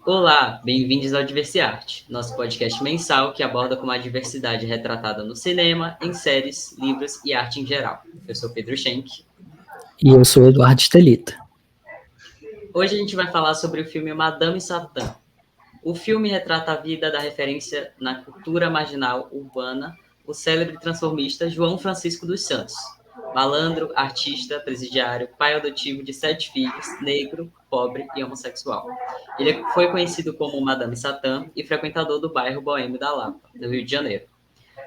Olá, bem-vindos ao Diversiarte, nosso podcast mensal que aborda como a diversidade é retratada no cinema, em séries, livros e arte em geral. Eu sou Pedro Schenck. E eu sou Eduardo Estelita. Hoje a gente vai falar sobre o filme Madame Satã. O filme retrata a vida da referência na cultura marginal urbana, o célebre transformista João Francisco dos Santos. Malandro, artista, presidiário, pai adotivo de 7 filhos, negro, pobre e homossexual. Ele foi conhecido como Madame Satã e frequentador do bairro Boêmio da Lapa, no Rio de Janeiro.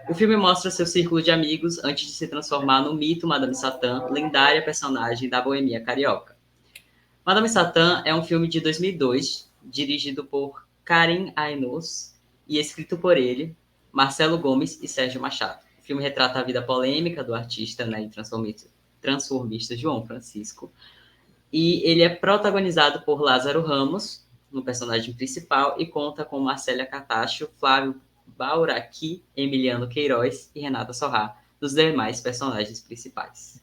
O filme mostra seu círculo de amigos antes de se transformar no mito Madame Satã, lendária personagem da boemia carioca. Madame Satã é um filme de 2002, dirigido por Karim Ainous e escrito por ele, Marcelo Gomes e Sérgio Machado. O filme retrata a vida polêmica do artista, né, e transformista João Francisco. E ele é protagonizado por Lázaro Ramos, no personagem principal, e conta com Marcélia Catacho, Flávio Bauraqui, Emiliano Queiroz e Renata Sorrá, dos demais personagens principais.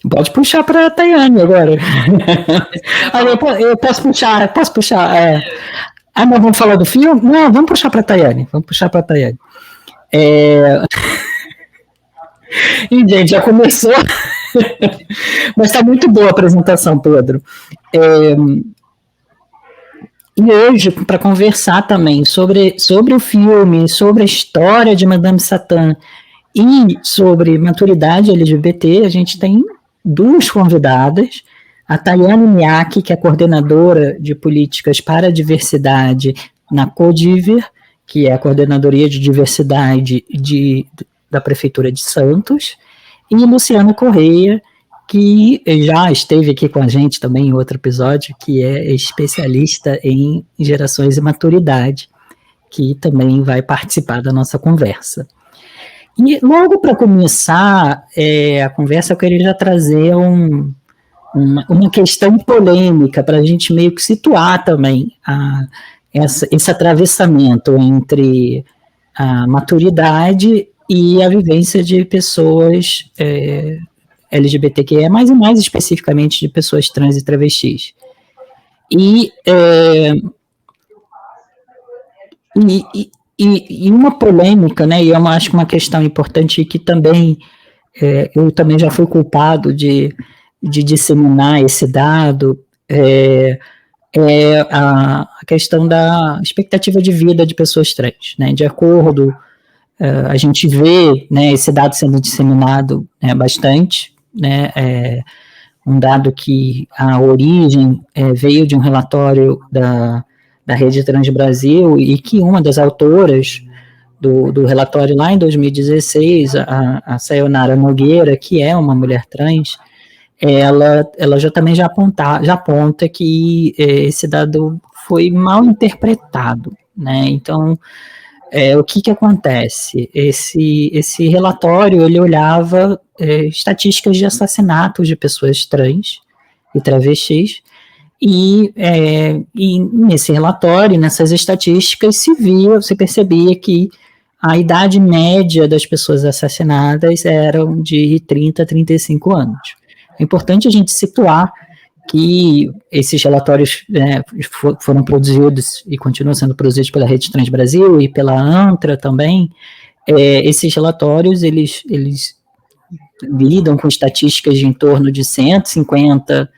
Pode puxar para a Tayane agora. Eu posso puxar. Mas vamos falar do filme? Não, vamos puxar para a Tayane. E, gente, já começou. Mas está muito boa a apresentação, Pedro. E hoje, para conversar também sobre o filme, sobre a história de Madame Satã e sobre maturidade LGBT, a gente tem duas convidadas, a Tayane Miaki, que é coordenadora de políticas para a diversidade na CODIVER, que é a Coordenadoria de Diversidade da Prefeitura de Santos, e Luciana Correia, que já esteve aqui com a gente também em outro episódio, que é especialista em gerações e maturidade, que também vai participar da nossa conversa. E logo para começar a conversa, eu queria já trazer uma questão polêmica para a gente meio que situar também esse atravessamento entre a maturidade e a vivência de pessoas LGBTQIA+, e mais especificamente de pessoas trans e travestis. E uma polêmica, né, e eu acho que uma questão importante que também eu também já fui culpado de disseminar esse dado, a questão da expectativa de vida de pessoas trans, né, de acordo, a gente vê, né, esse dado sendo disseminado bastante, né, um dado que a origem veio de um relatório da Rede Trans Brasil, e que uma das autoras do relatório lá em 2016, a Sayonara Nogueira, que é uma mulher trans, ela já aponta que esse dado foi mal interpretado, né? Então, o que acontece? Esse relatório, ele olhava estatísticas de assassinatos de pessoas trans e travestis, e nesse relatório, nessas estatísticas, se percebia que a idade média das pessoas assassinadas eram de 30 a 35 anos. É importante a gente situar que esses relatórios foram produzidos e continuam sendo produzidos pela Rede Trans Brasil e pela ANTRA também. Esses relatórios, eles lidam com estatísticas de em torno de 150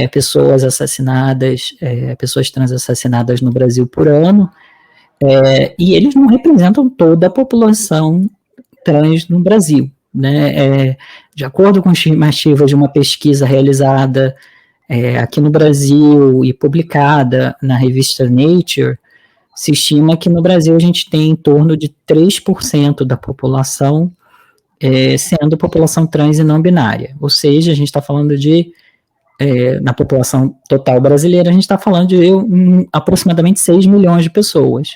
pessoas assassinadas, pessoas trans assassinadas no Brasil por ano, e eles não representam toda a população trans no Brasil, né? De acordo com estimativas de uma pesquisa realizada aqui no Brasil e publicada na revista Nature, se estima que no Brasil a gente tem em torno de 3% da população sendo população trans e não binária, ou seja, a gente está falando de na população total brasileira, a gente está falando de aproximadamente 6 milhões de pessoas.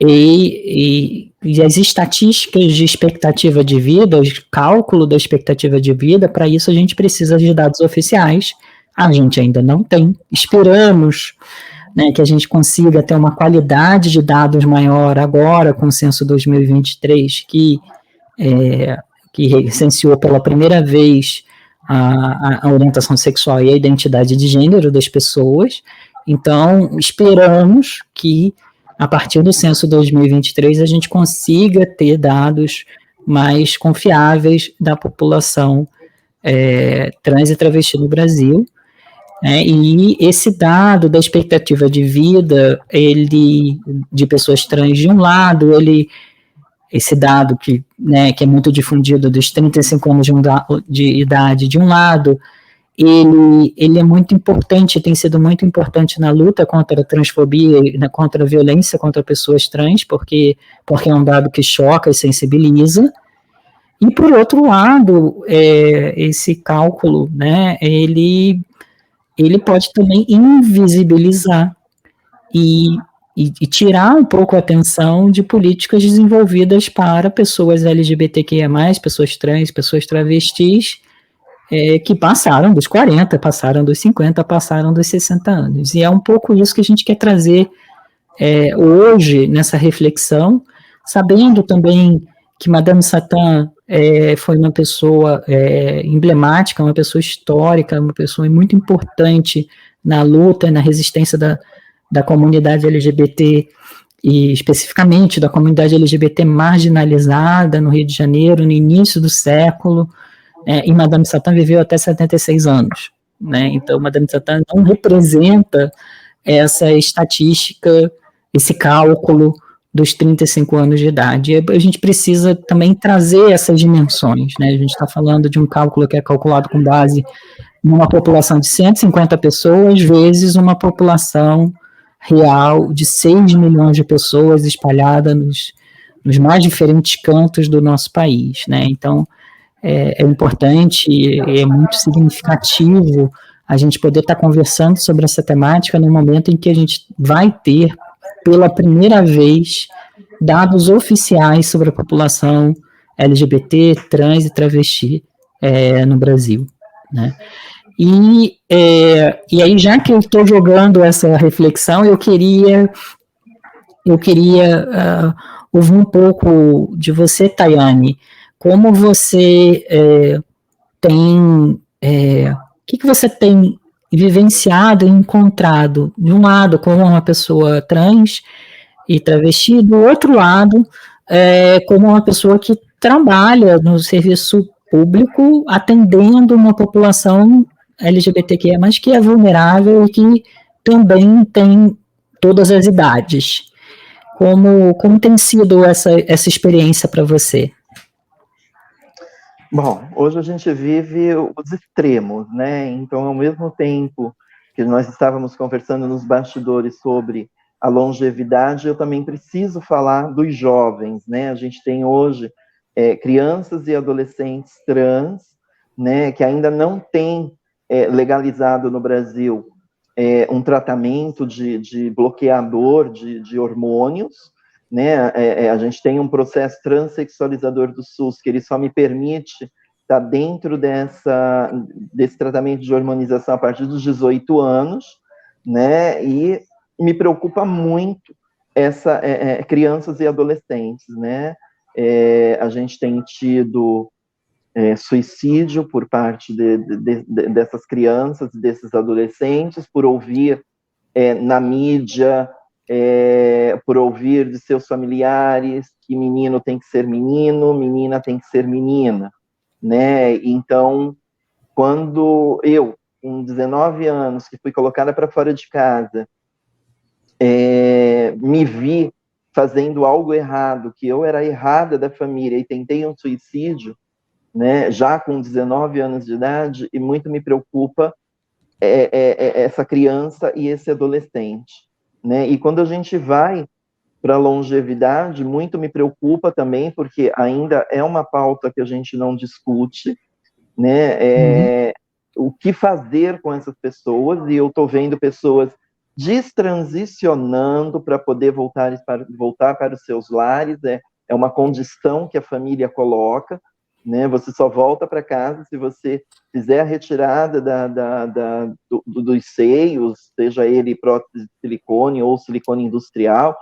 E as estatísticas de expectativa de vida, o cálculo da expectativa de vida, para isso a gente precisa de dados oficiais, a gente ainda não tem. Esperamos, né, que a gente consiga ter uma qualidade de dados maior agora, com o censo 2023, que recenseou pela primeira vez a orientação sexual e a identidade de gênero das pessoas. Então, esperamos que, a partir do censo 2023, a gente consiga ter dados mais confiáveis da população trans e travesti no Brasil. E esse dado da expectativa de vida, ele, de pessoas trans, de um lado, esse dado que é muito difundido dos 35 anos de idade, de um lado, ele é muito importante, tem sido muito importante na luta contra a transfobia, contra a violência contra pessoas trans, porque é um dado que choca e sensibiliza. E, por outro lado, esse cálculo, ele pode também invisibilizar e tirar um pouco a atenção de políticas desenvolvidas para pessoas LGBTQIA+, pessoas trans, pessoas travestis, que passaram dos 40, passaram dos 50, passaram dos 60 anos. E é um pouco isso que a gente quer trazer hoje nessa reflexão, sabendo também que Madame Satã foi uma pessoa emblemática, uma pessoa histórica, uma pessoa muito importante na luta, na resistência da comunidade LGBT, e especificamente da comunidade LGBT marginalizada no Rio de Janeiro, no início do século, e Madame Satã viveu até 76 anos. Então, Madame Satã não representa essa estatística, esse cálculo dos 35 anos de idade. A gente precisa também trazer essas dimensões. A gente está falando de um cálculo que é calculado com base numa população de 150 pessoas, vezes uma população real de 6 milhões de pessoas espalhadas nos mais diferentes cantos do nosso país. Então, é importante, é muito significativo a gente poder estar conversando sobre essa temática no momento em que a gente vai ter, pela primeira vez, dados oficiais sobre a população LGBT, trans e travesti no Brasil. E aí, já que eu estou jogando essa reflexão, eu queria ouvir um pouco de você, Tayane. Como você o que você tem vivenciado e encontrado, de um lado, como uma pessoa trans e travesti, do outro lado, como uma pessoa que trabalha no serviço público, atendendo uma população LGBTQIA+, mas que é vulnerável e que também tem todas as idades. Como tem sido essa experiência para você? Bom, hoje a gente vive os extremos, Então, ao mesmo tempo que nós estávamos conversando nos bastidores sobre a longevidade, eu também preciso falar dos jovens, A gente tem hoje crianças e adolescentes trans, que ainda não têm legalizado no Brasil um tratamento de bloqueador de hormônios, a gente tem um processo transexualizador do SUS que ele só me permite estar dentro desse tratamento de hormonização a partir dos 18 anos, e me preocupa muito crianças e adolescentes, a gente tem tido suicídio por parte dessas crianças, desses adolescentes, por ouvir na mídia, por ouvir de seus familiares que menino tem que ser menino, menina tem que ser menina, Então, quando eu, com 19 anos, que fui colocada para fora de casa, me vi fazendo algo errado, que eu era errada da família e tentei um suicídio, já com 19 anos de idade, e muito me preocupa essa criança e esse adolescente. E quando a gente vai para a longevidade, muito me preocupa também, porque ainda é uma pauta que a gente não discute, o que fazer com essas pessoas, e eu estou vendo pessoas destransicionando para poder voltar para os seus lares, é uma condição que a família coloca, Você só volta para casa se você fizer a retirada dos seios, seja ele prótese de silicone ou silicone industrial,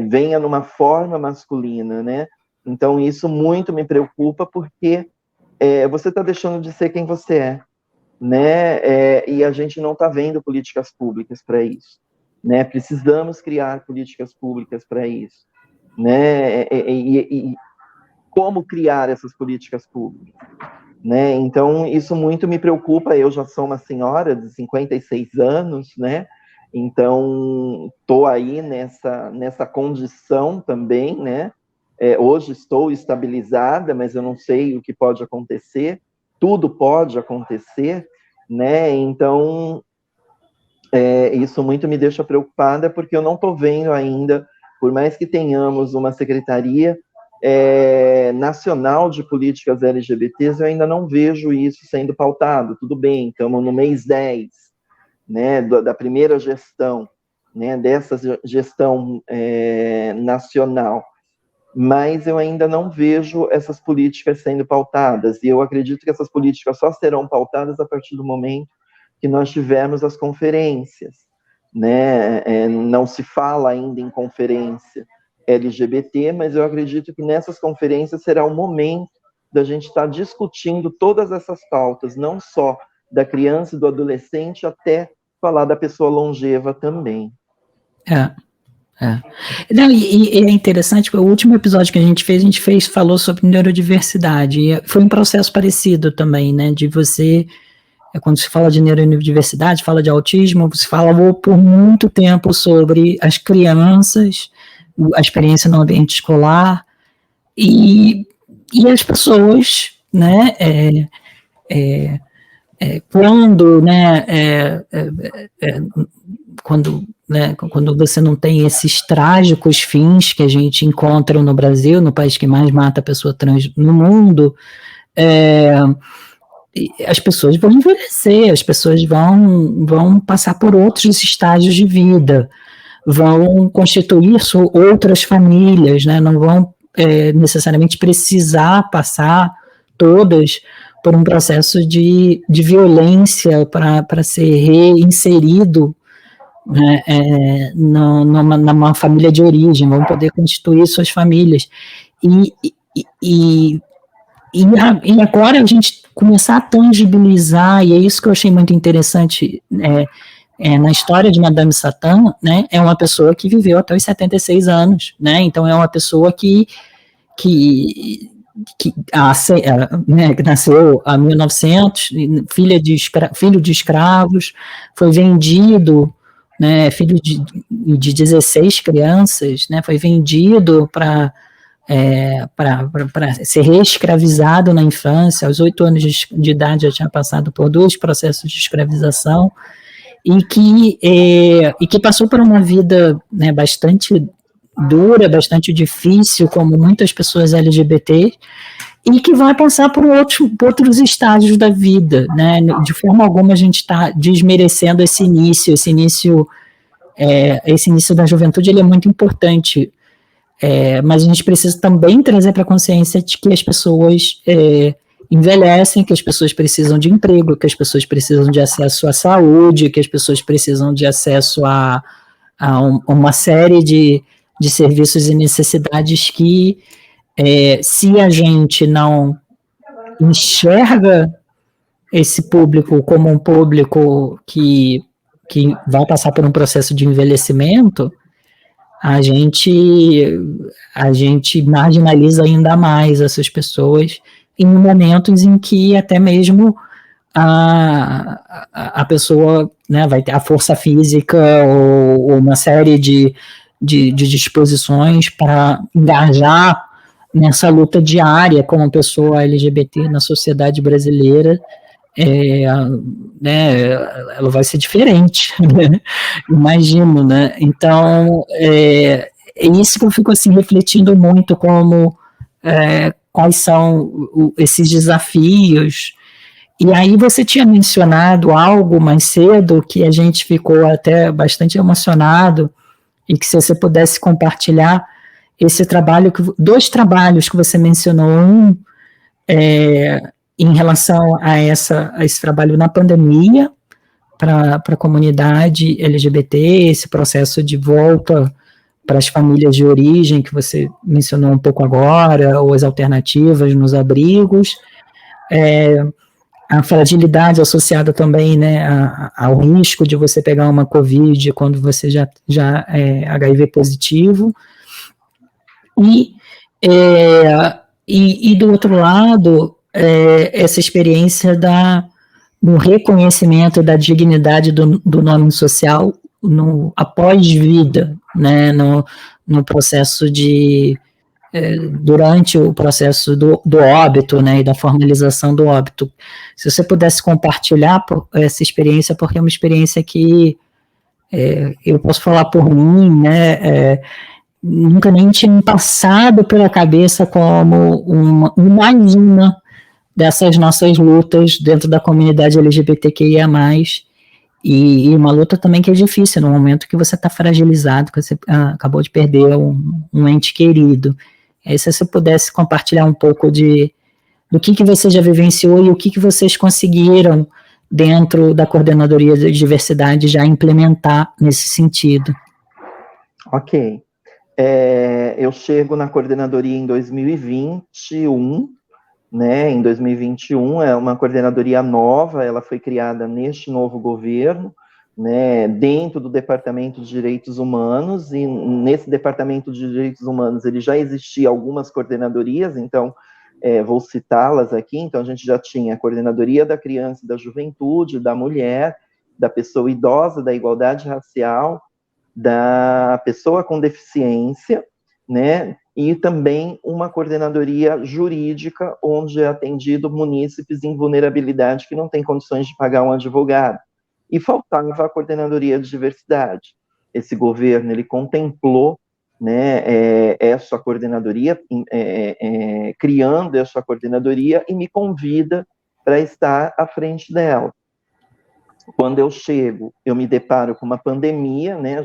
venha numa forma masculina, Então, isso muito me preocupa, porque você está deixando de ser quem você é, né? E a gente não está vendo políticas públicas para isso, né? Precisamos criar políticas públicas para isso, né? E como criar essas políticas públicas, né? Então, isso muito me preocupa. Eu já sou uma senhora de 56 anos, né? Então, estou aí nessa condição também, né? Hoje estou estabilizada, mas eu não sei o que pode acontecer. Tudo pode acontecer, né? Então, isso muito me deixa preocupada, porque eu não estou vendo ainda, por mais que tenhamos uma secretaria nacional de políticas LGBTs, eu ainda não vejo isso sendo pautado. Tudo bem, estamos no mês 10, né, da primeira gestão, né, dessa gestão nacional, mas eu ainda não vejo essas políticas sendo pautadas, e eu acredito que essas políticas só serão pautadas a partir do momento que nós tivermos as conferências, né? Não se fala ainda em conferência LGBT, mas eu acredito que nessas conferências será o momento da gente estar discutindo todas essas pautas, não só da criança e do adolescente, até falar da pessoa longeva também. Não, e é interessante, porque o último episódio que a gente falou sobre neurodiversidade, e foi um processo parecido também, né, de você, quando se fala de neurodiversidade, fala de autismo, você falou por muito tempo sobre as crianças, a experiência no ambiente escolar, e as pessoas, né, quando, né, quando você não tem esses trágicos fins que a gente encontra no Brasil, no país que mais mata pessoa trans no mundo, as pessoas vão envelhecer, as pessoas vão passar por outros estágios de vida, vão constituir outras famílias, né, não vão necessariamente precisar passar todas por um processo de violência para ser reinserido, né, numa família de origem, vão poder constituir suas famílias. E agora a gente começar a tangibilizar, e é isso que eu achei muito interessante na história de Madame Satã, né, é uma pessoa que viveu até os 76 anos, né, então é uma pessoa que nasceu em 1900, filho de escravos, foi vendido, né, filho de 16 crianças, né, foi vendido para ser reescravizado na infância. Aos 8 anos de idade já tinha passado por 2 processos de escravização, e que passou por uma vida, né, bastante dura, bastante difícil, como muitas pessoas LGBT, e que vai passar por outros estágios da vida, né? De forma alguma a gente está desmerecendo esse início da juventude. Ele é muito importante, mas a gente precisa também trazer para a consciência de que as pessoas envelhecem, que as pessoas precisam de emprego, que as pessoas precisam de acesso à saúde, que as pessoas precisam de acesso a uma série de serviços e necessidades que, se a gente não enxerga esse público como um público que vai passar por um processo de envelhecimento, a gente marginaliza ainda mais essas pessoas em momentos em que até mesmo a pessoa, né, vai ter a força física ou uma série de disposições para engajar nessa luta diária como pessoa LGBT na sociedade brasileira, né, ela vai ser diferente, né? Imagino, né? Então, é isso que eu fico assim refletindo muito, como quais são esses desafios. E aí você tinha mencionado algo mais cedo que a gente ficou até bastante emocionado, e que, se você pudesse compartilhar esse trabalho, 2 trabalhos que você mencionou, um em relação a esse trabalho na pandemia para a comunidade LGBT, esse processo de volta para as famílias de origem que você mencionou um pouco agora, ou as alternativas nos abrigos, a fragilidade associada também, né, ao risco de você pegar uma COVID quando você já é HIV positivo, e do outro lado, essa experiência do reconhecimento da dignidade do nome social após vida, né, no processo durante o processo do óbito, né, e da formalização do óbito. Se você pudesse compartilhar essa experiência, porque é uma experiência que eu posso falar por mim, né, nunca nem tinha me passado pela cabeça como mais uma dessas nossas lutas dentro da comunidade LGBTQIA+, e uma luta também que é difícil, no momento que você está fragilizado, que você acabou de perder um ente querido. Aí, se você pudesse compartilhar um pouco do que você já vivenciou e o que vocês conseguiram dentro da Coordenadoria de Diversidade já implementar nesse sentido. Ok. Eu chego na coordenadoria em 2021, né? Em 2021 é uma coordenadoria nova, ela foi criada neste novo governo, né? Dentro do Departamento de Direitos Humanos, e nesse Departamento de Direitos Humanos ele já existia algumas coordenadorias, então vou citá-las aqui. Então a gente já tinha a Coordenadoria da Criança e da Juventude, da Mulher, da Pessoa Idosa, da Igualdade Racial, da pessoa com deficiência, né, e também uma coordenadoria jurídica, onde é atendido munícipes em vulnerabilidade que não têm condições de pagar um advogado. E faltava a coordenadoria de diversidade. Esse governo, ele contemplou, né, essa coordenadoria, criando essa coordenadoria, e me convida para estar à frente dela. Quando eu chego, eu me deparo com uma pandemia, né?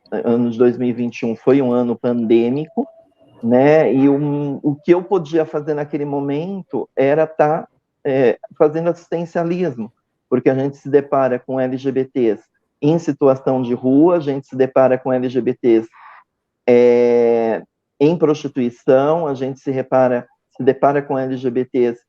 Ano de 2021 foi um ano pandêmico, né? E o que eu podia fazer naquele momento era estar fazendo assistencialismo, porque a gente se depara com LGBTs em situação de rua, a gente se depara com LGBTs em prostituição, a gente se depara com LGBTs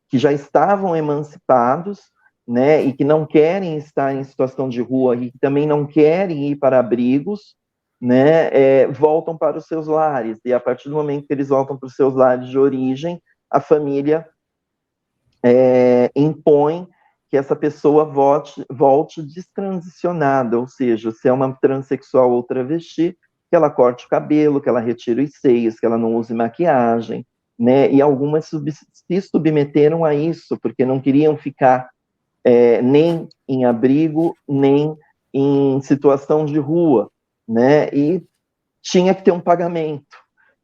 que já estavam emancipados, né, e que não querem estar em situação de rua e que também não querem ir para abrigos, né, voltam para os seus lares. E a partir do momento que eles voltam para os seus lares de origem, a família impõe que essa pessoa volte destransicionada, ou seja, se é uma transexual ou travesti, que ela corte o cabelo, que ela retire os seios, que ela não use maquiagem, né, e algumas se submeteram a isso, porque não queriam ficar nem em abrigo, nem em situação de rua, né? E tinha que ter um pagamento,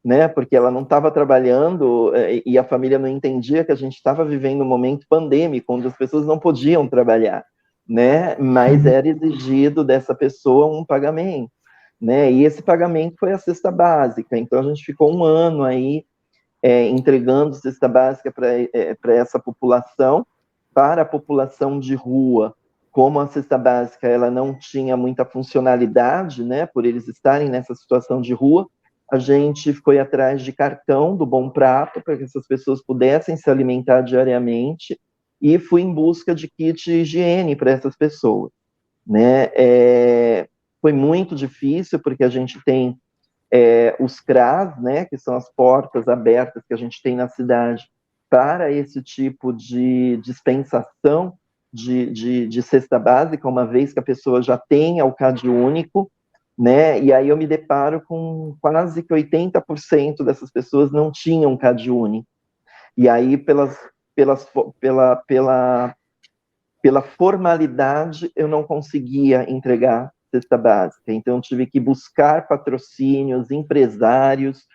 né? Porque ela não estava trabalhando e a família não entendia que a gente estava vivendo um momento pandêmico, onde as pessoas não podiam trabalhar, né? Mas era exigido dessa pessoa um pagamento, né? E esse pagamento foi a cesta básica. Então a gente ficou um ano aí entregando cesta básica para essa população. Para a população de rua, como a cesta básica ela não tinha muita funcionalidade, né, por eles estarem nessa situação de rua, a gente foi atrás de cartão do Bom Prato para que essas pessoas pudessem se alimentar diariamente, e fui em busca de kit de higiene para essas pessoas, né? Foi muito difícil, porque a gente tem os CRAs, né, que são as portas abertas que a gente tem na cidade para esse tipo de dispensação de cesta básica, uma vez que a pessoa já tenha o CadÚnico, né? E aí eu me deparo com quase que 80% dessas pessoas não tinham CadÚnico. E aí, pela formalidade, eu não conseguia entregar cesta básica. Então, eu tive que buscar patrocínios, empresários,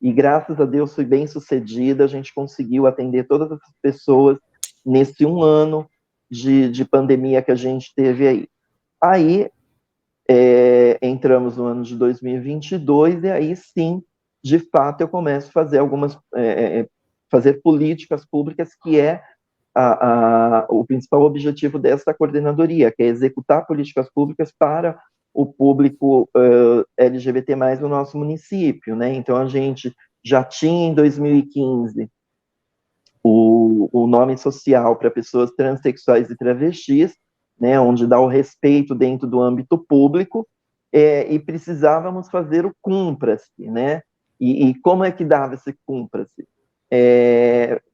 e graças a Deus fui bem sucedida, a gente conseguiu atender todas essas pessoas nesse um ano de pandemia que a gente teve aí. Aí, entramos no ano de 2022, e aí sim, de fato, eu começo a fazer fazer políticas públicas, que é o principal objetivo dessa coordenadoria, que é executar políticas públicas para o público LGBT+, no nosso município, né? Então, a gente já tinha, em 2015, o nome social para pessoas transexuais e travestis, né, onde dá o respeito dentro do âmbito público, e precisávamos fazer o cumpra-se, né? E como é que dava esse cumpra-se?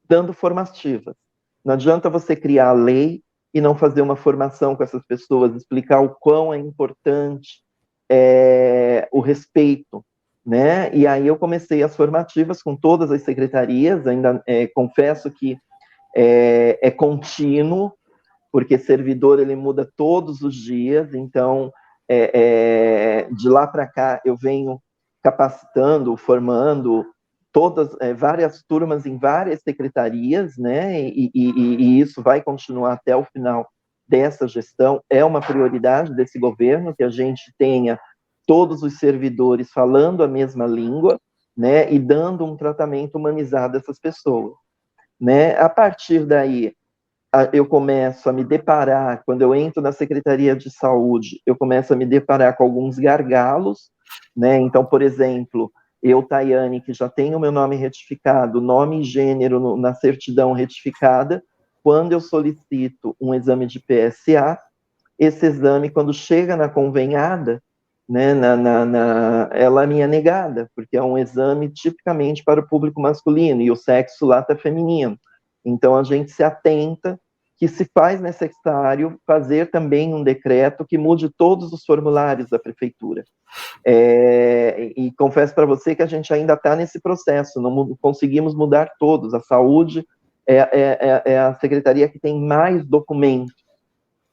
Dando formativas. Não adianta você criar a lei e não fazer uma formação com essas pessoas, explicar o quão é importante o respeito, né? E aí eu comecei as formativas com todas as secretarias, ainda confesso que é contínuo, porque servidor ele muda todos os dias, então de lá para cá eu venho capacitando, formando várias turmas em várias secretarias, né? E isso vai continuar até o final dessa gestão. É uma prioridade desse governo que a gente tenha todos os servidores falando a mesma língua, né? E dando um tratamento humanizado a essas pessoas, né? A partir daí, eu começo a me deparar, quando eu entro na Secretaria de Saúde, eu começo a me deparar com alguns gargalos, né? Então, por exemplo, eu, Tayane, que já tenho o meu nome retificado, nome e gênero na certidão retificada, quando eu solicito um exame de PSA, esse exame, quando chega na convenhada, né, ela me é negada, porque é um exame tipicamente para o público masculino, e o sexo lá está feminino. Então, a gente se atenta que se faz necessário fazer também um decreto que mude todos os formulários da prefeitura. E confesso para você que a gente ainda está nesse processo, não conseguimos mudar todos. A saúde é a secretaria que tem mais documentos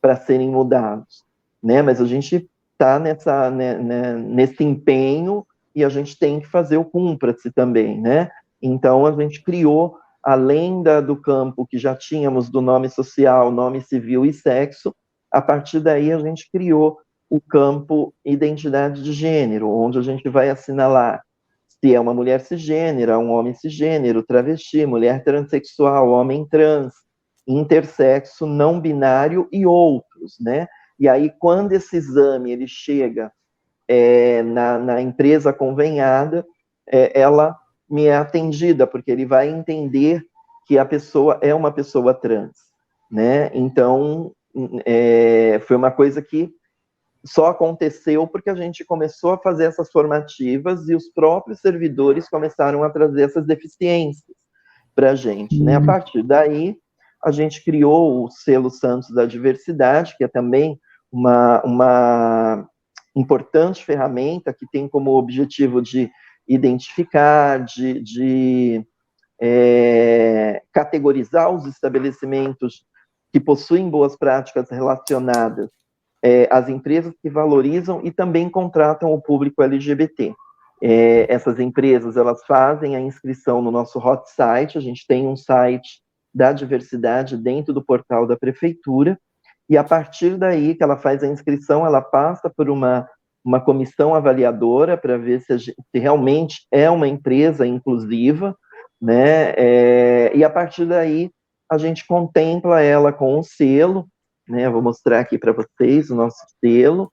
para serem mudados, né? Mas a gente está nesse empenho e a gente tem que fazer o cumpra-se também, né? Então, a gente criou, além do campo que já tínhamos do nome social, nome civil e sexo, a partir daí a gente criou o campo identidade de gênero, onde a gente vai assinalar se é uma mulher cisgênera, um homem cisgênero, travesti, mulher transexual, homem trans, intersexo, não binário e outros, né? E aí, quando esse exame ele chega na empresa convenhada, ela me é atendida, porque ele vai entender que a pessoa é uma pessoa trans, né? Então, foi uma coisa que só aconteceu porque a gente começou a fazer essas formativas e os próprios servidores começaram a trazer essas deficiências para a gente, né? A partir daí, a gente criou o selo Santos da Diversidade, que é também uma importante ferramenta que tem como objetivo de identificar, de categorizar os estabelecimentos que possuem boas práticas relacionadas às empresas que valorizam e também contratam o público LGBT. Essas empresas, elas fazem a inscrição no nosso hot site, a gente tem um site da diversidade dentro do portal da prefeitura, e a partir daí que ela faz a inscrição, ela passa por uma comissão avaliadora para ver se realmente é uma empresa inclusiva, né? E a partir daí a gente contempla ela com um selo, né? Eu vou mostrar aqui para vocês o nosso selo,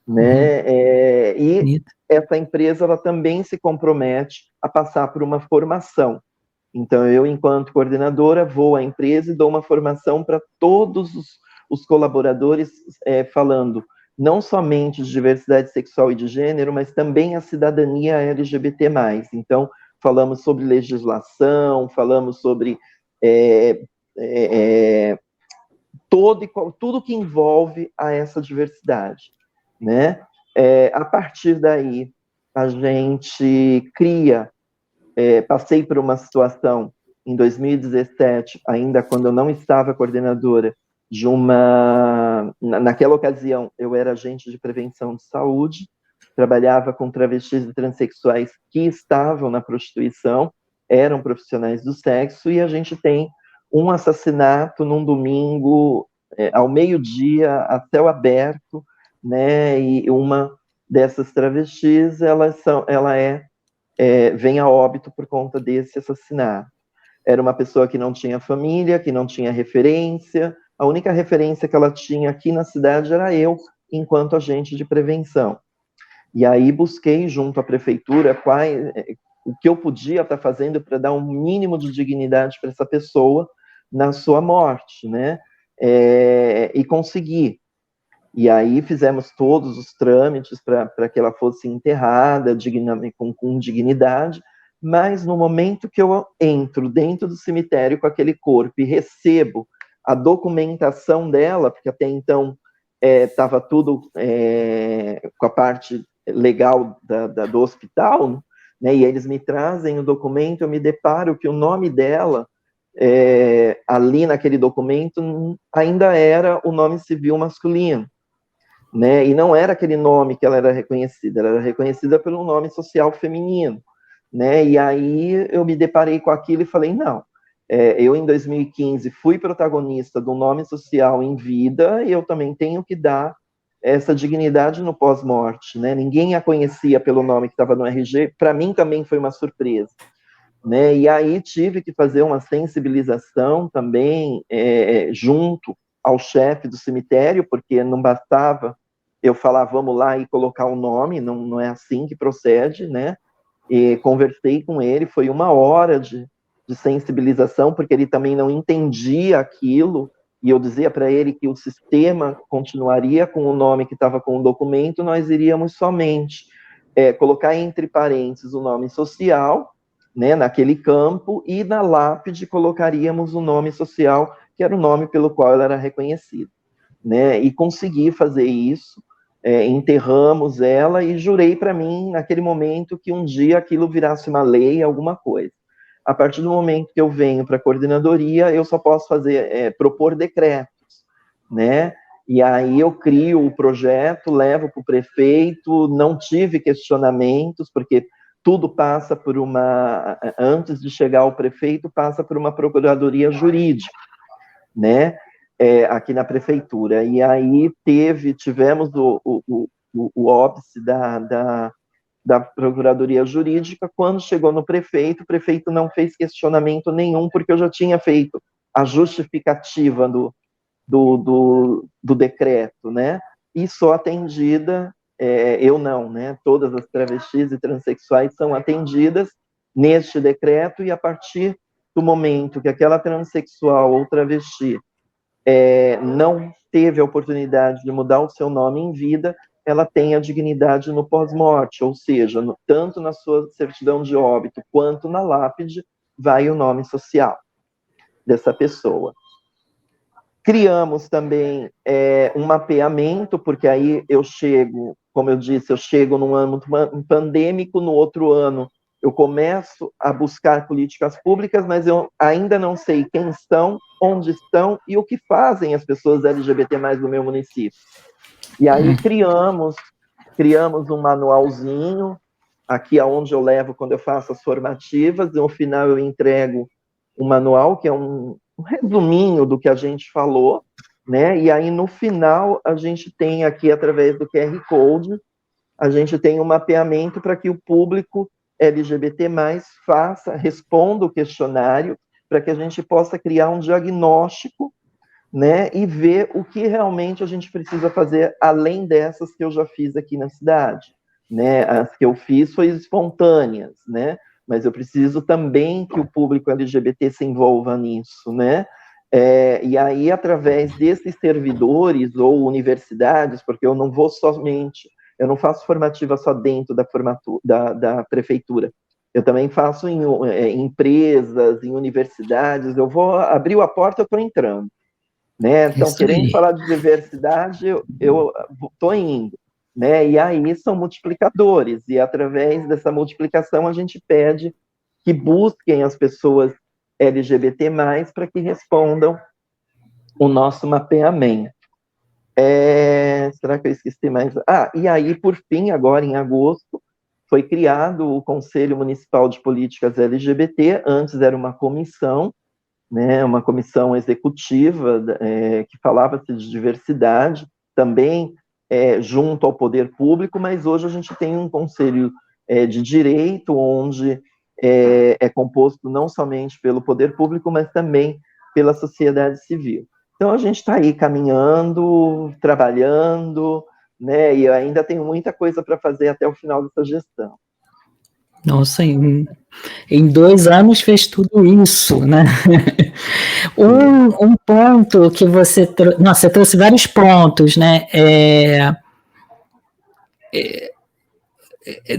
né? E essa empresa ela também se compromete a passar por uma formação. Então, eu, enquanto coordenadora, vou à empresa e dou uma formação para todos os colaboradores, falando não somente de diversidade sexual e de gênero, mas também a cidadania LGBT+. Então, falamos sobre legislação, falamos sobre tudo que envolve a essa diversidade, né? A partir daí, a gente cria, passei por uma situação em 2017, ainda quando eu não estava coordenadora, naquela ocasião, eu era agente de prevenção de saúde, trabalhava com travestis e transexuais que estavam na prostituição, eram profissionais do sexo, e a gente tem um assassinato num domingo, ao meio-dia, a céu aberto, né? E uma dessas travestis, vem a óbito por conta desse assassinato. Era uma pessoa que não tinha família, que não tinha referência, a única referência que ela tinha aqui na cidade era eu, enquanto agente de prevenção. E aí busquei junto à prefeitura o que eu podia estar fazendo para dar um mínimo de dignidade para essa pessoa, na sua morte, né? E consegui. E aí fizemos todos os trâmites para que ela fosse enterrada com dignidade, mas no momento que eu entro dentro do cemitério com aquele corpo e recebo a documentação dela, porque até então estava tudo com a parte legal do hospital, né, e eles me trazem o documento, eu me deparo que o nome dela, ali naquele documento, ainda era o nome civil masculino, né, e não era aquele nome que ela era reconhecida pelo nome social feminino, né, e aí eu me deparei com aquilo e falei, não, eu em 2015 fui protagonista do nome social em vida e eu também tenho que dar essa dignidade no pós-morte, né, ninguém a conhecia pelo nome que estava no RG, para mim também foi uma surpresa, né, e aí tive que fazer uma sensibilização também junto ao chefe do cemitério, porque não bastava eu falar, vamos lá e colocar o nome, não é assim que procede, né? E conversei com ele, foi 1 hora de sensibilização, porque ele também não entendia aquilo, e eu dizia para ele que o sistema continuaria com o nome que estava com o documento, nós iríamos somente colocar entre parênteses o nome social, né, naquele campo, e na lápide colocaríamos o nome social, que era o nome pelo qual ela era reconhecida, né? E consegui fazer isso. Enterramos ela e jurei para mim, naquele momento, que um dia aquilo virasse uma lei, alguma coisa. A partir do momento que eu venho para a coordenadoria, eu só posso propor decretos, né? E aí eu crio o projeto, levo para o prefeito, não tive questionamentos, porque tudo passa por antes de chegar ao prefeito, passa por uma procuradoria jurídica, né? Aqui na prefeitura, e aí tivemos o óbice da Procuradoria Jurídica. Quando chegou no prefeito, o prefeito não fez questionamento nenhum, porque eu já tinha feito a justificativa do decreto, né, e sou atendida, eu não, né, todas as travestis e transexuais são atendidas neste decreto, e a partir do momento que aquela transexual ou travesti não teve a oportunidade de mudar o seu nome em vida, ela tem a dignidade no pós-morte, ou seja, tanto na sua certidão de óbito quanto na lápide, vai o nome social dessa pessoa. Criamos também um mapeamento, porque aí eu chego, como eu disse, eu chego num ano pandêmico, no outro ano eu começo a buscar políticas públicas, mas eu ainda não sei quem estão, onde estão e o que fazem as pessoas LGBT+ do meu município. E aí criamos um manualzinho, aqui aonde eu levo quando eu faço as formativas, e no final eu entrego um manual, que é um resuminho do que a gente falou, né? E aí no final a gente tem aqui, através do QR Code, a gente tem um mapeamento para que o público LGBT+, responda o questionário, para que a gente possa criar um diagnóstico, né, e ver o que realmente a gente precisa fazer, além dessas que eu já fiz aqui na cidade, né, as que eu fiz foram espontâneas, né, mas eu preciso também que o público LGBT se envolva nisso, né, e aí, através desses servidores ou universidades, porque eu não não faço formativa só dentro da prefeitura, eu também faço em empresas, em universidades, eu vou abrir a porta, eu estou entrando, né? Então, querendo falar de diversidade, eu estou indo, né? E aí são multiplicadores, e através dessa multiplicação a gente pede que busquem as pessoas LGBT+, para que respondam o nosso mapeamento. Será que eu esqueci mais? E aí, por fim, agora em agosto, foi criado o Conselho Municipal de Políticas LGBT, antes era uma comissão, né, uma comissão executiva que falava-se de diversidade, também junto ao poder público, mas hoje a gente tem um conselho de direito, onde é composto não somente pelo poder público, mas também pela sociedade civil. Então, a gente está aí caminhando, trabalhando, né, e eu ainda tenho muita coisa para fazer até o final dessa gestão. Nossa, em 2 anos fez tudo isso, né? Um ponto que você trouxe. Nossa, você trouxe vários pontos, né?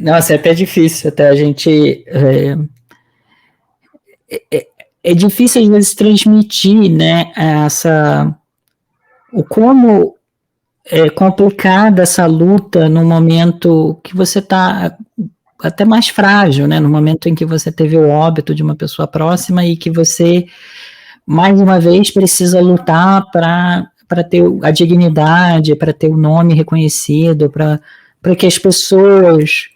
Nossa, é até difícil, até a gente. É difícil às vezes transmitir, né? O como é complicada essa luta no momento que você está até mais frágil, né? No momento em que você teve o óbito de uma pessoa próxima e que você, mais uma vez, precisa lutar para ter a dignidade, para ter o nome reconhecido, para que as pessoas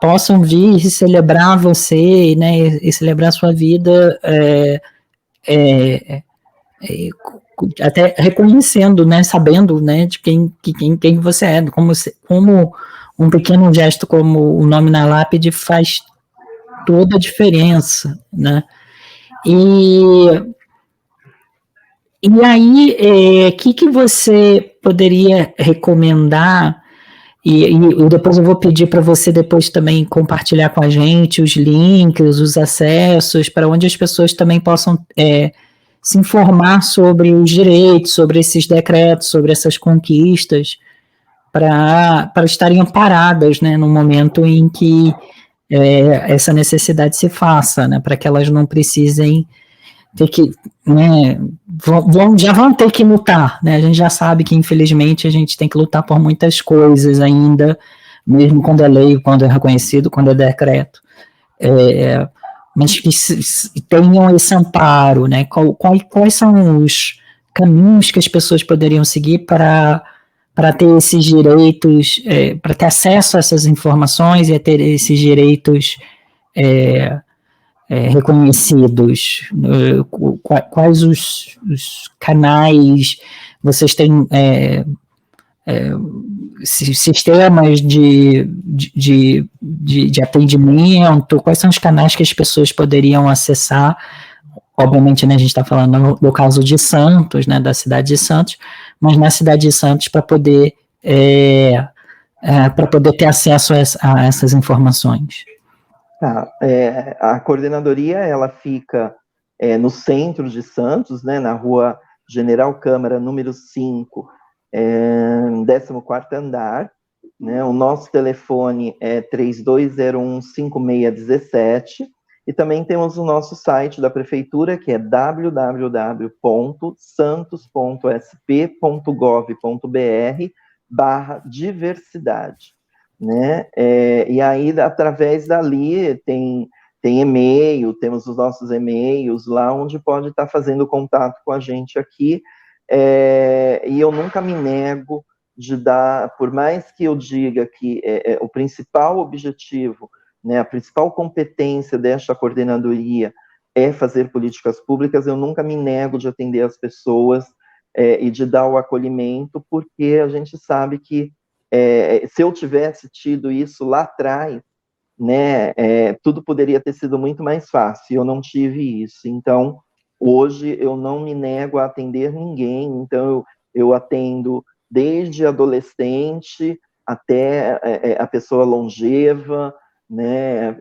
possam vir e celebrar você, né? E celebrar a sua vida. Até reconhecendo, né, sabendo, né, de quem você é, como um pequeno gesto como o nome na lápide faz toda a diferença, né? E, e aí, o que você poderia recomendar? E depois eu vou pedir para você depois também compartilhar com a gente os links, os acessos, para onde as pessoas também possam se informar sobre os direitos, sobre esses decretos, sobre essas conquistas, para estarem amparadas, né, no momento em que essa necessidade se faça, né, para que elas não precisem ter que, né, já vão ter que lutar, né, a gente já sabe que infelizmente a gente tem que lutar por muitas coisas ainda, mesmo quando é lei, quando é reconhecido, quando é decreto, mas que tenham esse amparo, né, quais são os caminhos que as pessoas poderiam seguir para ter esses direitos, para ter acesso a essas informações e a ter esses direitos reconhecidos? Quais os canais vocês têm? Sistemas de atendimento? Quais são os canais que as pessoas poderiam acessar? Obviamente, né, a gente está falando do caso de Santos, né, da cidade de Santos, mas na cidade de Santos para poder ter acesso a essas informações. A coordenadoria ela fica no centro de Santos, né, na rua General Câmara, número 5, 14º andar, né, o nosso telefone é 3201-5617, e também temos o nosso site da prefeitura, que é www.santos.sp.gov.br/diversidade, né? E aí, através dali, tem e-mail, temos os nossos e-mails lá, onde pode estar fazendo contato com a gente aqui, e eu nunca me nego de dar, por mais que eu diga que o principal objetivo, né, a principal competência desta coordenadoria é fazer políticas públicas, eu nunca me nego de atender as pessoas e de dar o acolhimento, porque a gente sabe que se eu tivesse tido isso lá atrás, né, tudo poderia ter sido muito mais fácil, eu não tive isso. Então, hoje eu não me nego a atender ninguém, então eu atendo desde adolescente até a pessoa longeva, né,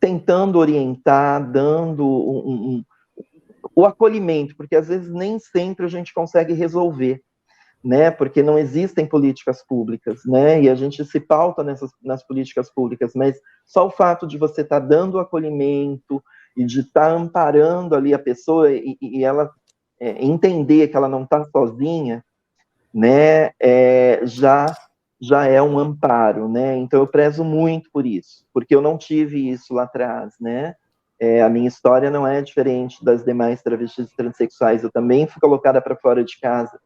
tentando orientar, dando o acolhimento, porque às vezes nem sempre a gente consegue resolver, né, porque não existem políticas públicas, né, e a gente se pauta nas políticas públicas, mas só o fato de você estar dando acolhimento e de estar amparando ali a pessoa e ela entender que ela não está sozinha, né, já é um amparo, né, então eu prezo muito por isso, porque eu não tive isso lá atrás, né, a minha história não é diferente das demais travestis e transexuais, eu também fui colocada para fora de casa,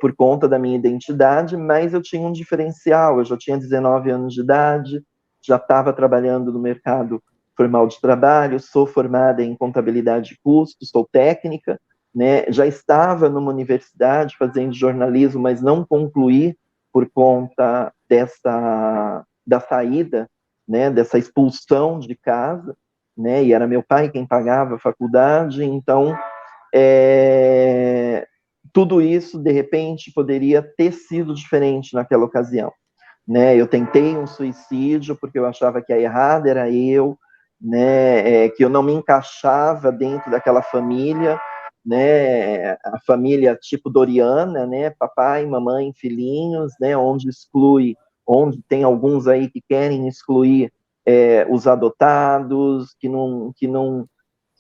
por conta da minha identidade, mas eu tinha um diferencial, eu já tinha 19 anos de idade, já estava trabalhando no mercado formal de trabalho, sou formada em contabilidade e custos, sou técnica, né, já estava numa universidade fazendo jornalismo, mas não concluí por conta da saída, né, dessa expulsão de casa, né, e era meu pai quem pagava a faculdade, então tudo isso, de repente, poderia ter sido diferente naquela ocasião, né? Eu tentei um suicídio porque eu achava que a errada era eu, né? Que eu não me encaixava dentro daquela família, né? A família tipo Doriana, né? Papai, mamãe, filhinhos, né? Onde tem alguns aí que querem excluir os adotados, que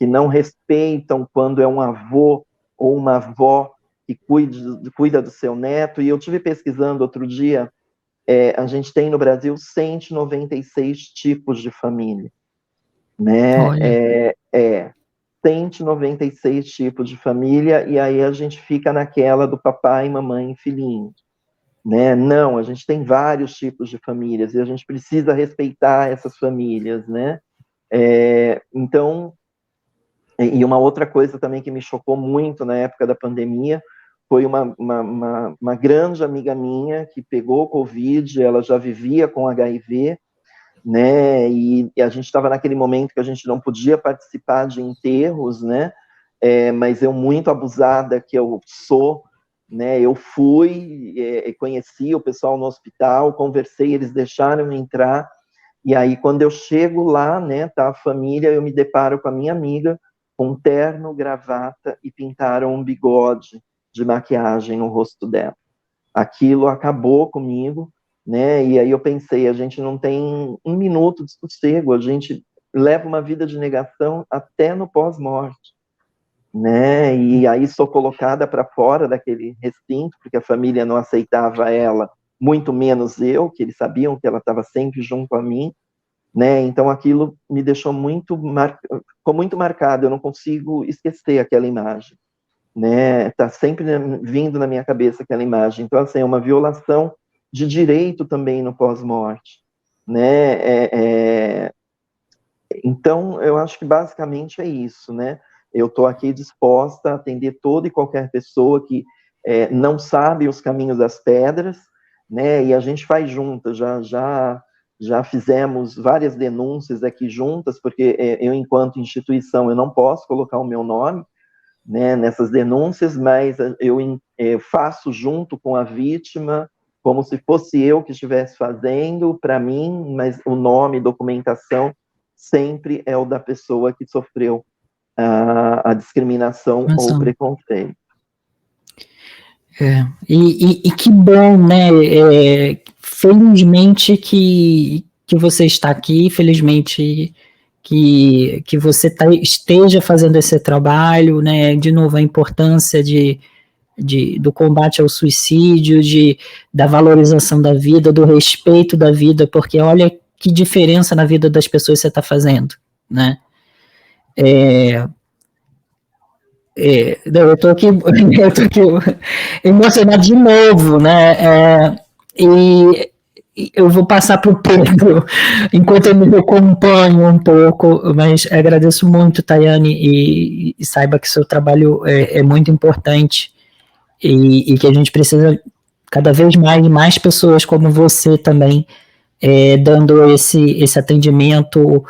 não respeitam quando é um avô ou uma avó que cuida do seu neto. E eu tive pesquisando outro dia, a gente tem no Brasil 196 tipos de família, né? Olha, 196 tipos de família, e aí a gente fica naquela do papai, mamãe e filhinho, né? Não, a gente tem vários tipos de famílias, e a gente precisa respeitar essas famílias, né? Então, e uma outra coisa também que me chocou muito na época da pandemia foi uma grande amiga minha que pegou Covid, ela já vivia com HIV, né? E a gente estava naquele momento que a gente não podia participar de enterros, né? Mas eu, muito abusada que eu sou, né? Eu fui, conheci o pessoal no hospital, conversei, eles deixaram eu entrar. E aí, quando eu chego lá, né, tá a família, eu me deparo com a minha amiga, com um terno, gravata, e pintaram um bigode de maquiagem no rosto dela. Aquilo acabou comigo, né? E aí eu pensei, a gente não tem um minuto de sossego, a gente leva uma vida de negação até no pós-morte, né? E aí sou colocada para fora daquele recinto, porque a família não aceitava ela, muito menos eu, que eles sabiam que ela estava sempre junto a mim, né? Então aquilo me deixou ficou muito marcado, eu não consigo esquecer aquela imagem, né? Tá sempre vindo na minha cabeça aquela imagem. Então assim, é uma violação de direito também no pós-morte, né? Então eu acho que basicamente é isso, né? Eu estou aqui disposta a atender toda e qualquer pessoa que não sabe os caminhos das pedras, né? E a gente faz juntas, já fizemos várias denúncias aqui juntas, porque eu, enquanto instituição, eu não posso colocar o meu nome, né, nessas denúncias, mas eu faço junto com a vítima, como se fosse eu que estivesse fazendo, para mim, mas o nome, documentação, sempre é o da pessoa que sofreu a discriminação ou atenção. preconceito. E que bom, né? Felizmente que você está aqui, felizmente que você esteja fazendo esse trabalho, né? De novo, a importância do combate ao suicídio, da valorização da vida, do respeito da vida, porque olha que diferença na vida das pessoas você está fazendo, né? Eu tô aqui, eu tô aqui emocionado de novo, né? E eu vou passar para o Pedro enquanto eu me recomponho um pouco, mas agradeço muito, Tayane, e saiba que seu trabalho é muito importante e que a gente precisa cada vez mais pessoas como você também dando esse atendimento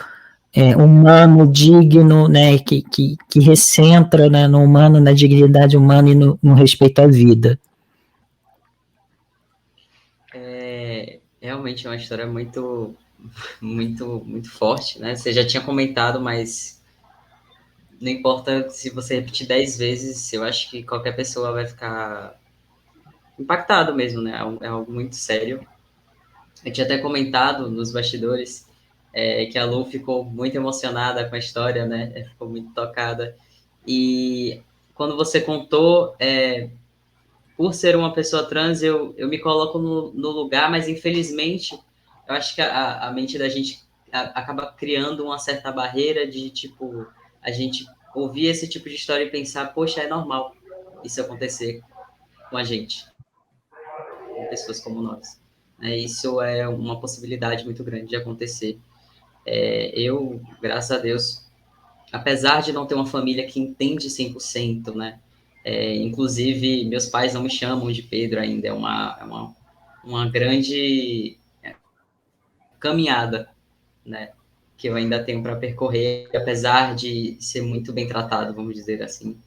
humano, digno, né, que recentra, né, no humano, na dignidade humana e no respeito à vida. Realmente é uma história muito, muito, muito forte, né? Você já tinha comentado, mas não importa se você repetir 10 vezes, eu acho que qualquer pessoa vai ficar impactado mesmo, né? É algo muito sério. Eu tinha até comentado nos bastidores que a Lu ficou muito emocionada com a história, né? Ficou muito tocada. E quando você contou, por ser uma pessoa trans, eu me coloco no lugar, mas infelizmente, eu acho que a mente da gente acaba criando uma certa barreira de, tipo, a gente ouvir esse tipo de história e pensar, poxa, é normal isso acontecer com a gente, com pessoas como nós. Isso é uma possibilidade muito grande de acontecer. Eu, graças a Deus, apesar de não ter uma família que entende 100%, né? Inclusive, meus pais não me chamam de Pedro ainda, é uma grande caminhada, né? Que eu ainda tenho para percorrer, apesar de ser muito bem tratado, vamos dizer assim,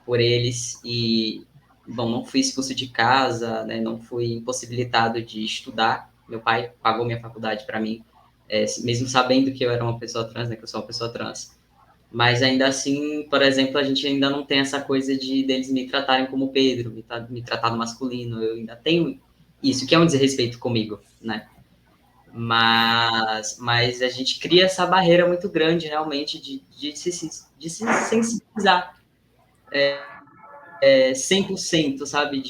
por eles. E, bom, não fui expulso de casa, né? Não fui impossibilitado de estudar, Meu pai pagou minha faculdade para mim, mesmo sabendo que eu era uma pessoa trans, né, que eu sou uma pessoa trans. Mas ainda assim, por exemplo, a gente ainda não tem essa coisa de deles me tratarem como Pedro, me tratar no masculino. Eu ainda tenho isso, que é um desrespeito comigo, né? Mas a gente cria essa barreira muito grande, realmente, de se sensibilizar 100%, sabe?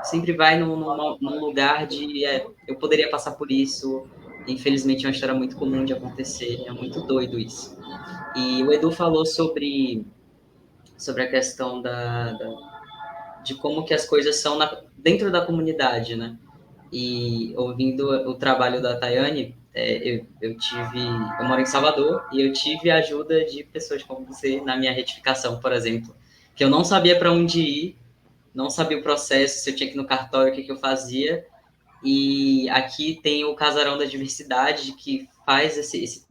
Sempre vai num lugar de eu poderia passar por isso. Infelizmente é uma história muito comum de acontecer, é muito doido isso. E o Edu falou sobre a questão de como que as coisas são dentro da comunidade, né? E ouvindo o trabalho da Tayane, eu moro em Salvador e eu tive a ajuda de pessoas como você na minha retificação, por exemplo, que eu não sabia para onde ir, não sabia o processo, se eu tinha que ir no cartório, o que eu fazia. E aqui tem o Casarão da Diversidade, que faz esse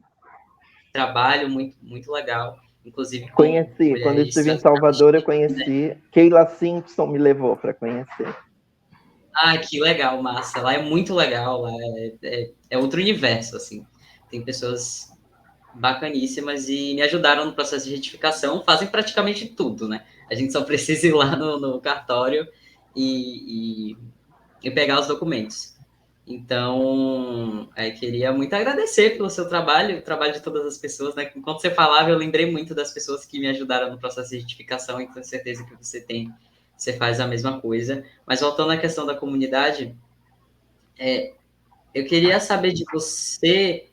trabalho muito, muito legal. Inclusive com Conheci, quando eu mulheres estive em trans. Salvador, eu conheci. Keila Simpson me levou para conhecer. Ah, que legal, massa. Lá é muito legal, lá é outro universo, assim. Tem pessoas bacaníssimas e me ajudaram no processo de retificação, fazem praticamente tudo, né? A gente só precisa ir lá no cartório e pegar os documentos. Então, queria muito agradecer pelo seu trabalho, o trabalho de todas as pessoas, né? Enquanto você falava, eu lembrei muito das pessoas que me ajudaram no processo de retificação, e tenho certeza que você faz a mesma coisa. Mas voltando à questão da comunidade, eu queria saber de você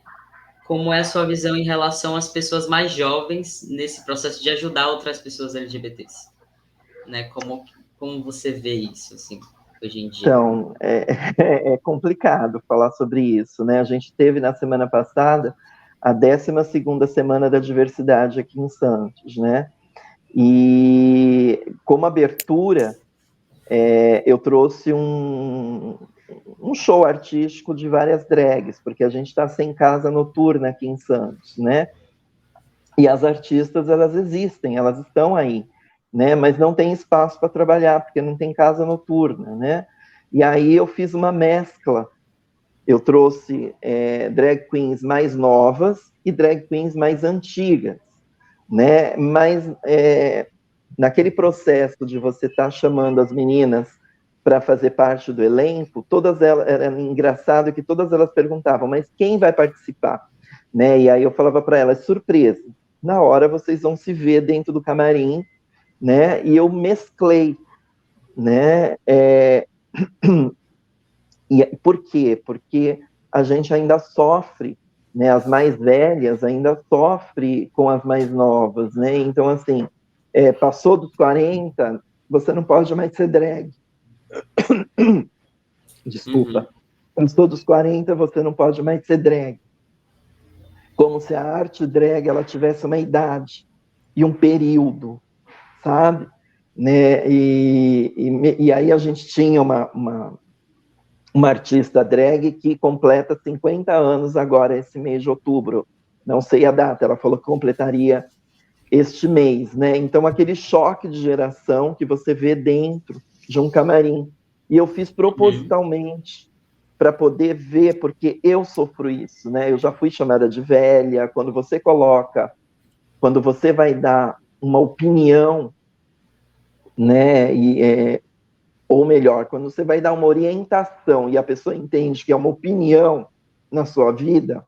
como é a sua visão em relação às pessoas mais jovens nesse processo de ajudar outras pessoas LGBTs, né? Como você vê isso, assim, hoje em dia? Então, é complicado falar sobre isso, né? A gente teve na semana passada a 12ª Semana da Diversidade aqui em Santos, né? E como abertura, eu trouxe um show artístico de várias drags, porque a gente está sem casa noturna aqui em Santos, né? E as artistas, elas existem, elas estão aí, né? Mas não tem espaço para trabalhar, porque não tem casa noturna, né? E aí eu fiz uma mescla. Eu trouxe drag queens mais novas e drag queens mais antigas, né? Mas naquele processo de você estar chamando as meninas para fazer parte do elenco, todas elas, era engraçado que todas elas perguntavam, mas quem vai participar? Né? E aí eu falava para elas, surpresa, na hora vocês vão se ver dentro do camarim, né? E eu mesclei, né? E por quê? Porque a gente ainda sofre, né? As mais velhas ainda sofrem com as mais novas, né? Então, assim, passou dos 40, você não pode mais ser drag. Desculpa. Passou dos 40, você não pode mais ser drag. Como se a arte drag ela tivesse uma idade e um período, sabe? Né? E aí a gente tinha uma artista drag que completa 50 anos agora, esse mês de outubro. Não sei a data, ela falou que completaria este mês, né? Então, aquele choque de geração que você vê dentro de um camarim. E eu fiz propositalmente para poder ver, porque eu sofro isso, né? Eu já fui chamada de velha. Quando você vai dar uma opinião, né? Ou melhor, quando você vai dar uma orientação e a pessoa entende que é uma opinião na sua vida,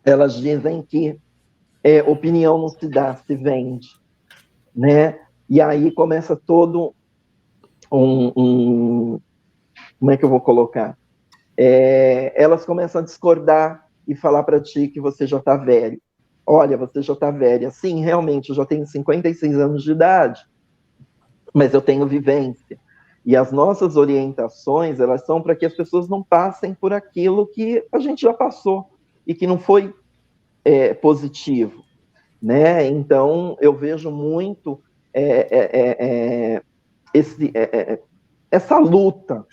elas dizem que opinião não se dá, se vende, né? E aí começa todo como é que eu vou colocar? Elas começam a discordar e falar para ti que você já está velho. Olha, você já está velha. Sim, realmente, eu já tenho 56 anos de idade, mas eu tenho vivência. E as nossas orientações, elas são para que as pessoas não passem por aquilo que a gente já passou e que não foi positivo, né? Então, eu vejo muito essa luta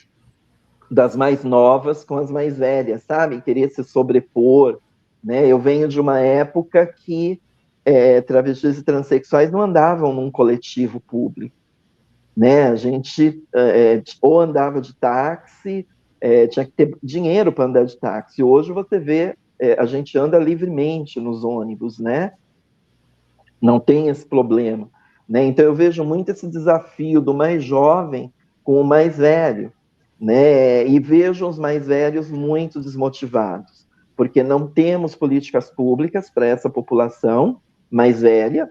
das mais novas com as mais velhas, sabe? Querer se sobrepor, né? Eu venho de uma época que travestis e transexuais não andavam num coletivo público, né? A gente ou andava de táxi, tinha que ter dinheiro para andar de táxi. Hoje você vê, a gente anda livremente nos ônibus, né? Não tem esse problema, né? Então eu vejo muito esse desafio do mais jovem com o mais velho, né? E vejo os mais velhos muito desmotivados, porque não temos políticas públicas para essa população mais velha,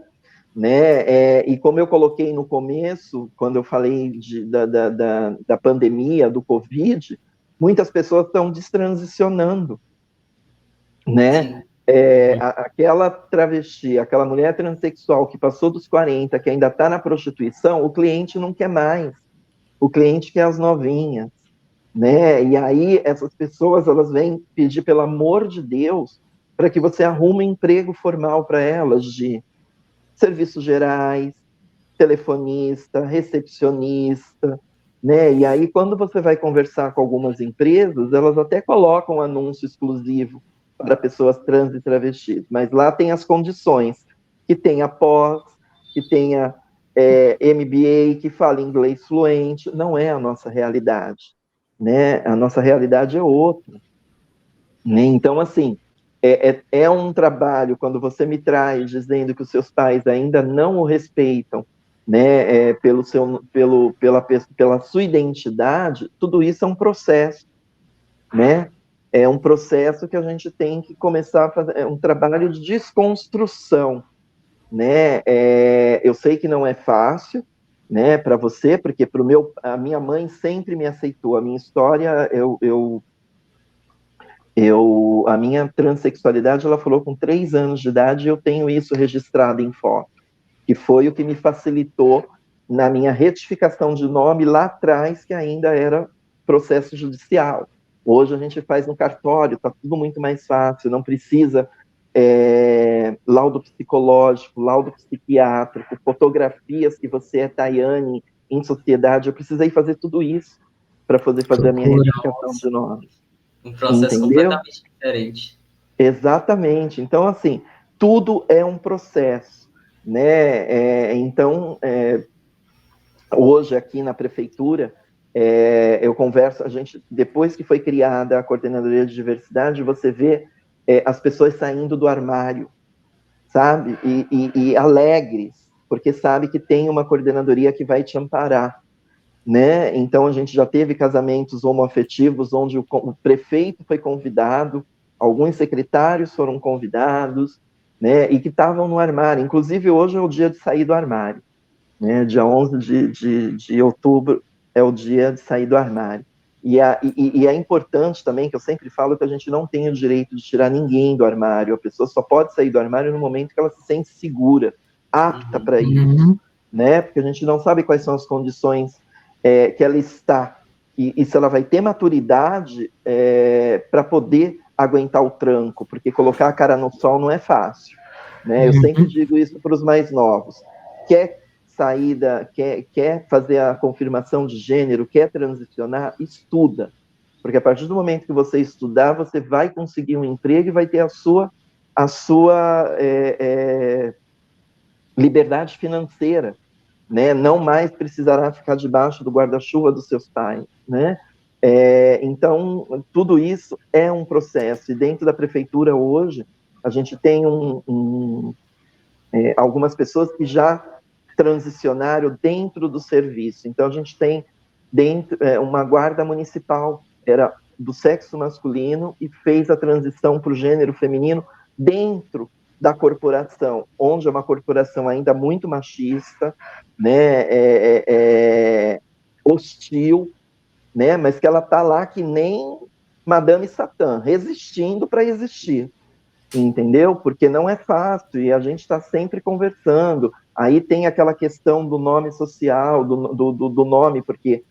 né? E como eu coloquei no começo, quando eu falei da pandemia, do Covid, muitas pessoas estão destransicionando, né? Sim. Aquela travesti, aquela mulher transexual que passou dos 40, que ainda está na prostituição, o cliente não quer mais, o cliente quer as novinhas, né? E aí essas pessoas, elas vêm pedir, pelo amor de Deus, para que você arrume um emprego formal para elas, de serviços gerais, telefonista, recepcionista, né? E aí, quando você vai conversar com algumas empresas, elas até colocam um anúncio exclusivo para pessoas trans e travestis, mas lá tem as condições, que tenha pós, que tenha MBA, que fale inglês fluente. Não é a nossa realidade, né? A nossa realidade é outra, né? Então, assim, é um trabalho, quando você me traz dizendo que os seus pais ainda não o respeitam, né, pela sua identidade, tudo isso é um processo, né? É um processo que a gente tem que começar a fazer, é um trabalho de desconstrução, né? Eu sei que não é fácil, né, para você, porque a minha mãe sempre me aceitou. A minha história, a minha transexualidade, ela falou com 3 anos de idade, e eu tenho isso registrado em foto, que foi o que me facilitou na minha retificação de nome lá atrás, que ainda era processo judicial. Hoje a gente faz no cartório, está tudo muito mais fácil, não precisa laudo psicológico, laudo psiquiátrico, fotografias que você é Tayane em sociedade. Eu precisei fazer tudo isso para poder fazer a minha retificação de nome. Um processo Entendeu? completamente diferente. Exatamente. Então, assim, tudo é um processo, né? Então, hoje aqui na prefeitura, eu converso, depois que foi criada a coordenadoria de diversidade, você vê as pessoas saindo do armário, sabe? E alegres, porque sabe que tem uma coordenadoria que vai te amparar, né? Então a gente já teve casamentos homoafetivos onde o prefeito foi convidado, alguns secretários foram convidados, né? E que estavam no armário. Inclusive hoje é o dia de sair do armário, né? Dia 11 de outubro é o dia de sair do armário. E é importante também, que eu sempre falo, que a gente não tem o direito de tirar ninguém do armário. A pessoa só pode sair do armário no momento que ela se sente segura, apta para isso, né? Porque a gente não sabe quais são as condições que ela está, e se ela vai ter maturidade para poder aguentar o tranco, porque colocar a cara no sol não é fácil, né? Eu sempre digo isso para os mais novos. Quer quer fazer a confirmação de gênero, quer transicionar, estuda. Porque a partir do momento que você estudar, você vai conseguir um emprego e vai ter a sua liberdade financeira, né? Não mais precisará ficar debaixo do guarda-chuva dos seus pais, né? Então, tudo isso é um processo. E dentro da prefeitura hoje, a gente tem algumas pessoas que já transicionaram dentro do serviço. Então, a gente tem uma guarda municipal, era do sexo masculino e fez a transição para o gênero feminino dentro da corporação, onde é uma corporação ainda muito machista, né, hostil, né, mas que ela está lá que nem Madame Satã, resistindo para existir. Entendeu? Porque não é fácil e a gente está sempre conversando. Aí tem aquela questão do nome social, do nome, porque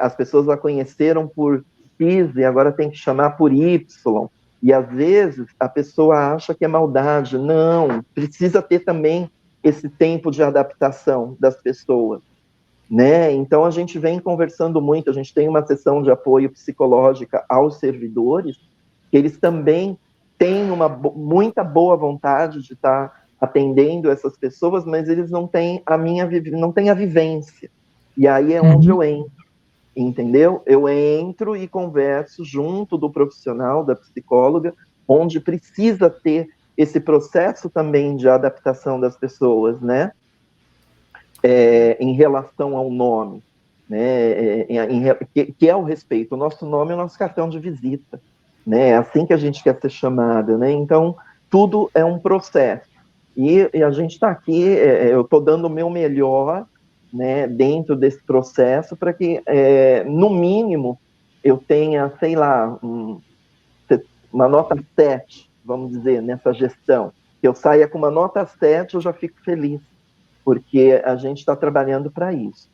as pessoas a conheceram por X e agora tem que chamar por Y. E às vezes a pessoa acha que é maldade. Não, precisa ter também esse tempo de adaptação das pessoas, né? Então a gente vem conversando muito, a gente tem uma sessão de apoio psicológica aos servidores, que eles também têm muita boa vontade de estar atendendo essas pessoas, mas eles não têm a vivência. E aí é onde eu entro, entendeu? Eu entro e converso junto do profissional, da psicóloga, onde precisa ter esse processo também de adaptação das pessoas, né? Em relação ao nome, né? Que é o respeito. O nosso nome é o nosso cartão de visita, né? É assim que a gente quer ser chamada, né? Então, tudo é um processo. E a gente está aqui, eu estou dando o meu melhor, né, dentro desse processo, para que, no mínimo, eu tenha, sei lá, uma nota 7, vamos dizer, nessa gestão. Que eu saia com uma nota 7, eu já fico feliz, porque a gente está trabalhando para isso,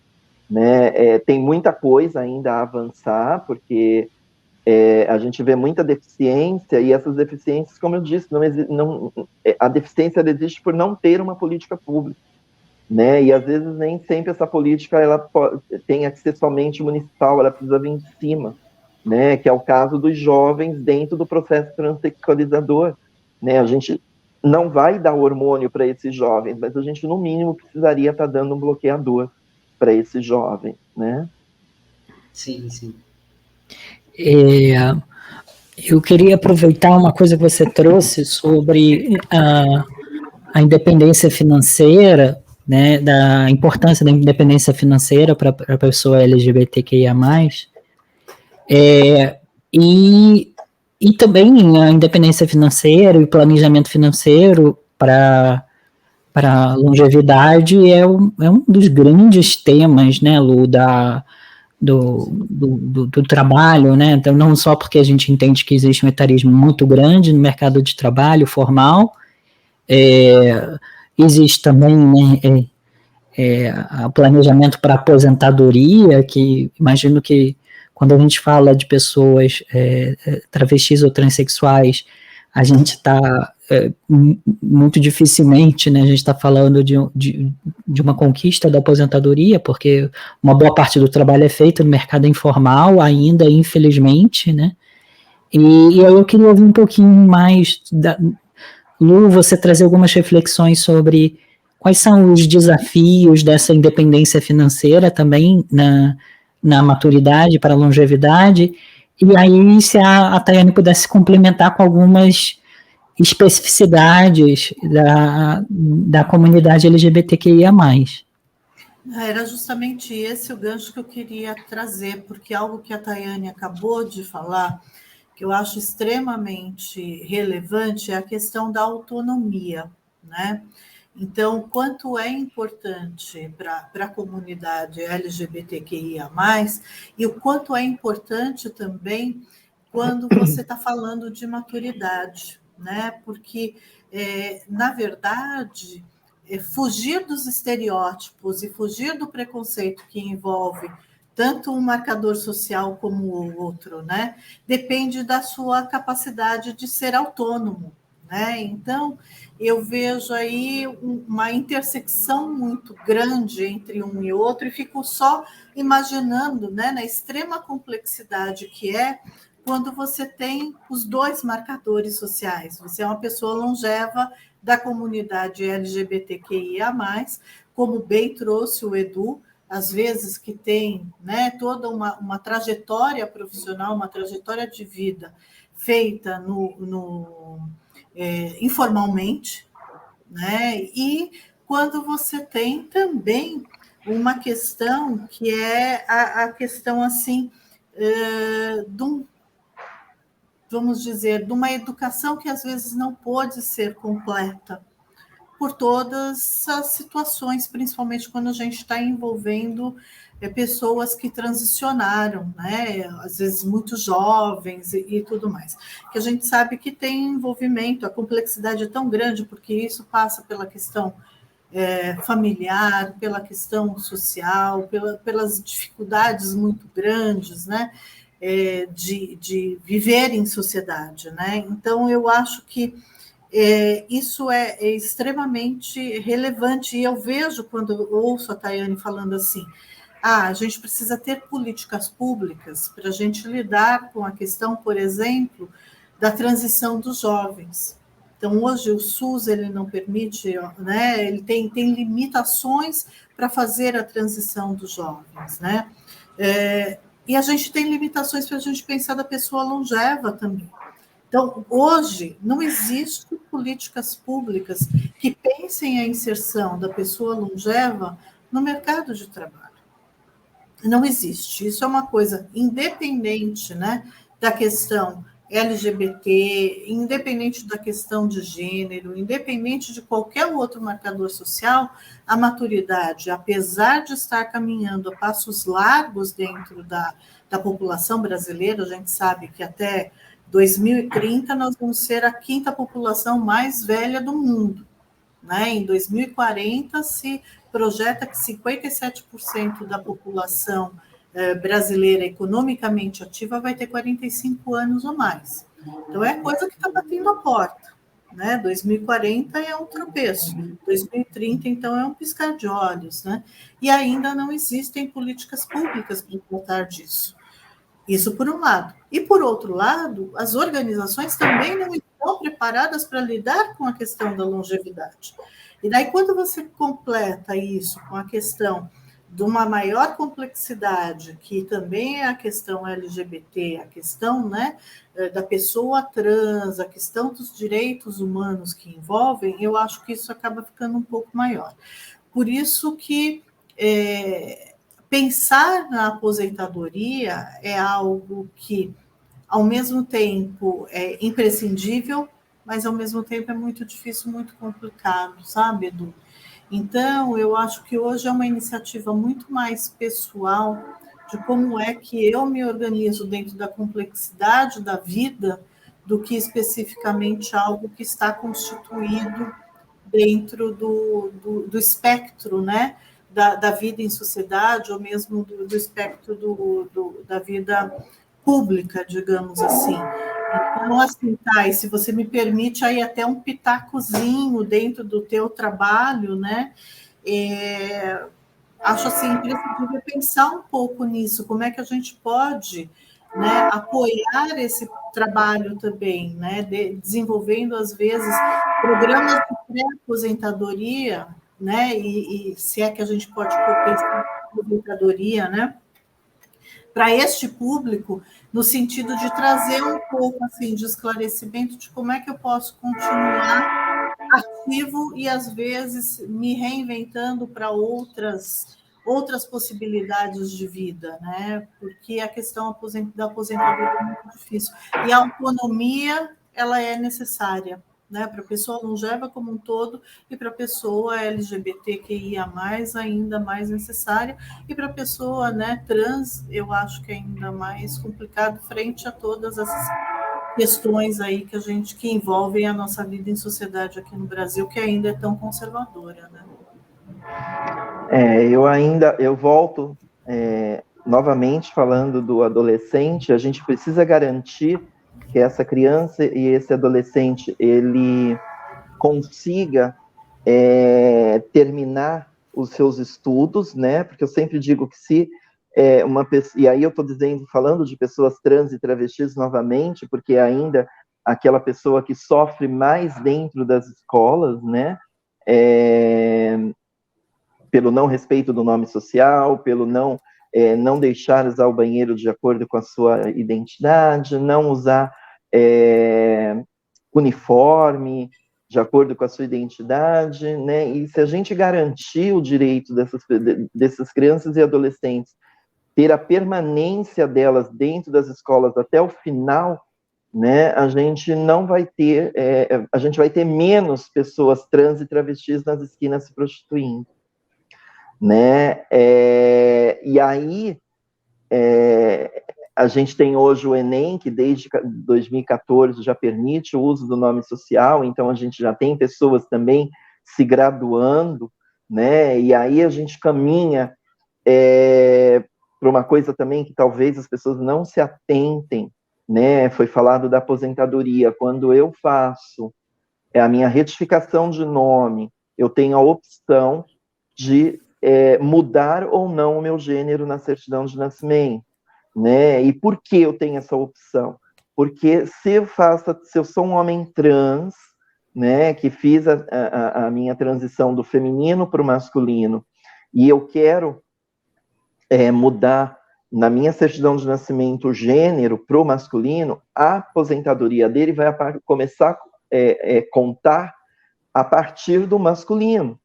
né? Tem muita coisa ainda a avançar, porque a gente vê muita deficiência, e essas deficiências, como eu disse, a deficiência existe por não ter uma política pública, né? E às vezes nem sempre essa política tem que ser somente municipal, ela precisa vir de cima, né? Que é o caso dos jovens dentro do processo transexualizador, né? A gente não vai dar hormônio para esses jovens, mas a gente, no mínimo, precisaria estar dando um bloqueador para esses jovens, né? Sim, sim. Eu queria aproveitar uma coisa que você trouxe sobre a independência financeira, né, da importância da independência financeira para a pessoa LGBTQIA+, e também a independência financeira e o planejamento financeiro para a longevidade é um dos grandes temas, né, Lu, do trabalho, né? Então, não só porque a gente entende que existe um etarismo muito grande no mercado de trabalho formal, existe também, né, o planejamento para aposentadoria, que imagino que quando a gente fala de pessoas travestis ou transexuais, a gente está muito dificilmente, né, a gente está falando de uma conquista da aposentadoria, porque uma boa parte do trabalho é feito no mercado informal ainda, infelizmente, né, e aí eu queria ouvir um pouquinho mais Lu, você trazer algumas reflexões sobre quais são os desafios dessa independência financeira também na maturidade para a longevidade, e aí se a Tayane pudesse complementar com algumas especificidades da comunidade LGBTQIA+. Era justamente esse o gancho que eu queria trazer, porque algo que a Tayane acabou de falar, que eu acho extremamente relevante, é a questão da autonomia, né? Então, quanto é importante para a comunidade LGBTQIA+, e o quanto é importante também quando você está falando de maturidade, né? Porque, na verdade, fugir dos estereótipos e fugir do preconceito que envolve tanto um marcador social como o outro, né? Depende da sua capacidade de ser autônomo, né? Então, eu vejo aí uma intersecção muito grande entre um e outro e fico só imaginando, né, na extrema complexidade que é quando você tem os dois marcadores sociais. Você é uma pessoa longeva da comunidade LGBTQIA+, como bem trouxe o Edu, às vezes que tem, né, toda uma trajetória profissional, uma trajetória de vida feita informalmente, né? E quando você tem também uma questão que é a questão assim vamos dizer, de uma educação que às vezes não pode ser completa por todas as situações, principalmente quando a gente está envolvendo pessoas que transicionaram, né? Às vezes muito jovens e tudo mais. Que a gente sabe que tem envolvimento, a complexidade é tão grande, porque isso passa pela questão familiar, pela questão social, pelas dificuldades muito grandes, né? De viver em sociedade, né? Então, eu acho que isso é extremamente relevante, e eu vejo quando eu ouço a Tayane falando assim, a gente precisa ter políticas públicas para a gente lidar com a questão, por exemplo, da transição dos jovens, Então, hoje, o SUS ele não permite, né, ele tem limitações para fazer a transição dos jovens, né? E a gente tem limitações para a gente pensar da pessoa longeva também. Então, hoje, não existem políticas públicas que pensem a inserção da pessoa longeva no mercado de trabalho. Não existe. Isso é uma coisa independente, né, da questão LGBT, independente da questão de gênero, independente de qualquer outro marcador social, a maturidade, apesar de estar caminhando a passos largos dentro da população brasileira, a gente sabe que até 2030 nós vamos ser a 5ª população mais velha do mundo, né? Em 2040 se projeta que 57% da população brasileira economicamente ativa vai ter 45 anos ou mais. Então, é coisa que está batendo a porta, né? 2040 é um tropeço, 2030, então, é um piscar de olhos, né? E ainda não existem políticas públicas para tratar disso. Isso por um lado. E, por outro lado, as organizações também não estão preparadas para lidar com a questão da longevidade. E daí, quando você completa isso com a questão de uma maior complexidade, que também é a questão LGBT, a questão, né, da pessoa trans, a questão dos direitos humanos que envolvem, eu acho que isso acaba ficando um pouco maior. Por isso que pensar na aposentadoria é algo que, ao mesmo tempo, é imprescindível, mas, ao mesmo tempo, é muito difícil, muito complicado, sabe, Edu? Então, eu acho que hoje é uma iniciativa muito mais pessoal de como é que eu me organizo dentro da complexidade da vida do que especificamente algo que está constituído dentro do espectro, né, da vida em sociedade, ou mesmo do espectro da vida pública, digamos assim. Então, assim, e se você me permite, aí até um pitacozinho dentro do teu trabalho, né? Acho assim, imprescindível pensar um pouco nisso, como é que a gente pode, né, apoiar esse trabalho também, né, desenvolvendo, às vezes, programas de pré-aposentadoria, né, e se é que a gente pode pensar em aposentadoria, né, para este público, no sentido de trazer um pouco assim, de esclarecimento de como é que eu posso continuar ativo e, às vezes, me reinventando para outras possibilidades de vida, né? Porque a questão da aposentadoria é muito difícil. E a autonomia, ela é necessária, né? Para a pessoa longeva como um todo e para a pessoa LGBTQIA+, ainda mais necessária, e para a pessoa, né, trans, eu acho que é ainda mais complicado frente a todas essas questões aí que envolvem a nossa vida em sociedade aqui no Brasil, que ainda é tão conservadora, né? Eu volto novamente falando do adolescente. A gente precisa garantir que essa criança e esse adolescente ele consiga terminar os seus estudos, né? Porque eu sempre digo que se uma pessoa, e aí eu estou falando de pessoas trans e travestis novamente, porque ainda aquela pessoa que sofre mais dentro das escolas, né? Pelo não respeito do nome social, pelo não deixar usar o banheiro de acordo com a sua identidade, não usar uniforme de acordo com a sua identidade, né? E se a gente garantir o direito dessas crianças e adolescentes ter a permanência delas dentro das escolas até o final, né? A gente não vai ter, a gente vai ter menos pessoas trans e travestis nas esquinas se prostituindo, né? E aí a gente tem hoje o Enem, que desde 2014 já permite o uso do nome social, então a gente já tem pessoas também se graduando, né? E aí a gente caminha para uma coisa também que talvez as pessoas não se atentem, né? Foi falado da aposentadoria. Quando eu faço a minha retificação de nome, eu tenho a opção de mudar ou não o meu gênero na certidão de nascimento, né? E por que eu tenho essa opção? Porque se eu sou um homem trans, né, que fiz a minha transição do feminino para o masculino, e eu quero mudar na minha certidão de nascimento o gênero para o masculino, a aposentadoria dele vai começar a contar a partir do masculino.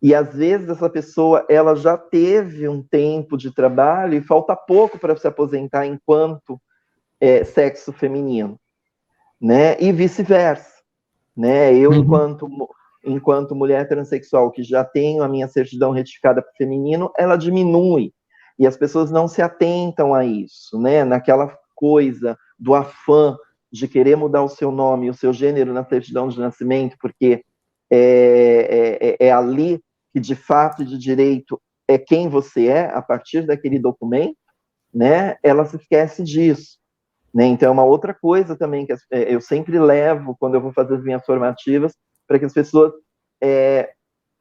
E às vezes essa pessoa ela já teve um tempo de trabalho e falta pouco para se aposentar enquanto sexo feminino, né? E vice-versa, né? Eu enquanto mulher transexual que já tenho a minha certidão retificada para o feminino, ela diminui. E as pessoas não se atentam a isso, né? Naquela coisa do afã de querer mudar o seu nome, o seu gênero na certidão de nascimento, porque é ali que, de fato e de direito, é quem você é, a partir daquele documento, né? Ela se esquece disso, né? Então, é uma outra coisa também que eu sempre levo, quando eu vou fazer as minhas formativas, para que as pessoas,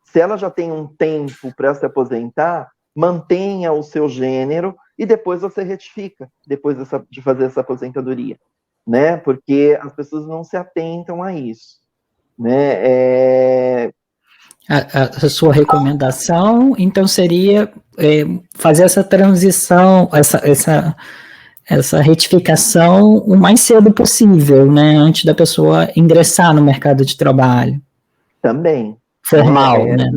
se ela já tem um tempo para se aposentar, mantenha o seu gênero e depois você retifica, depois de fazer essa aposentadoria, né? Porque as pessoas não se atentam a isso, né? A sua recomendação, então, seria fazer essa transição, essa retificação o mais cedo possível, né? Antes da pessoa ingressar no mercado de trabalho. Também. Formal, né?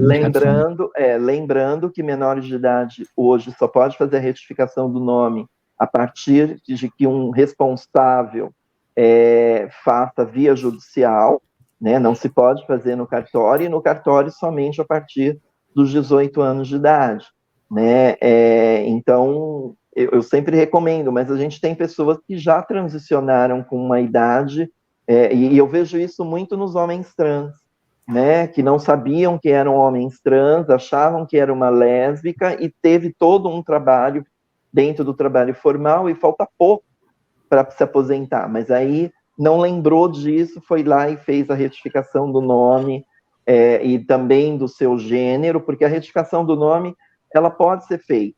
Lembrando que menores de idade hoje só pode fazer a retificação do nome a partir de que um responsável faça via judicial, né? Não se pode fazer no cartório, e no cartório somente a partir dos 18 anos de idade, né? Então, eu sempre recomendo, mas a gente tem pessoas que já transicionaram com uma idade, e eu vejo isso muito nos homens trans, né? Que não sabiam que eram homens trans, achavam que era uma lésbica, e teve todo um trabalho dentro do trabalho formal, e falta pouco para se aposentar, mas aí não lembrou disso, foi lá e fez a retificação do nome e também do seu gênero, porque a retificação do nome, ela pode ser feita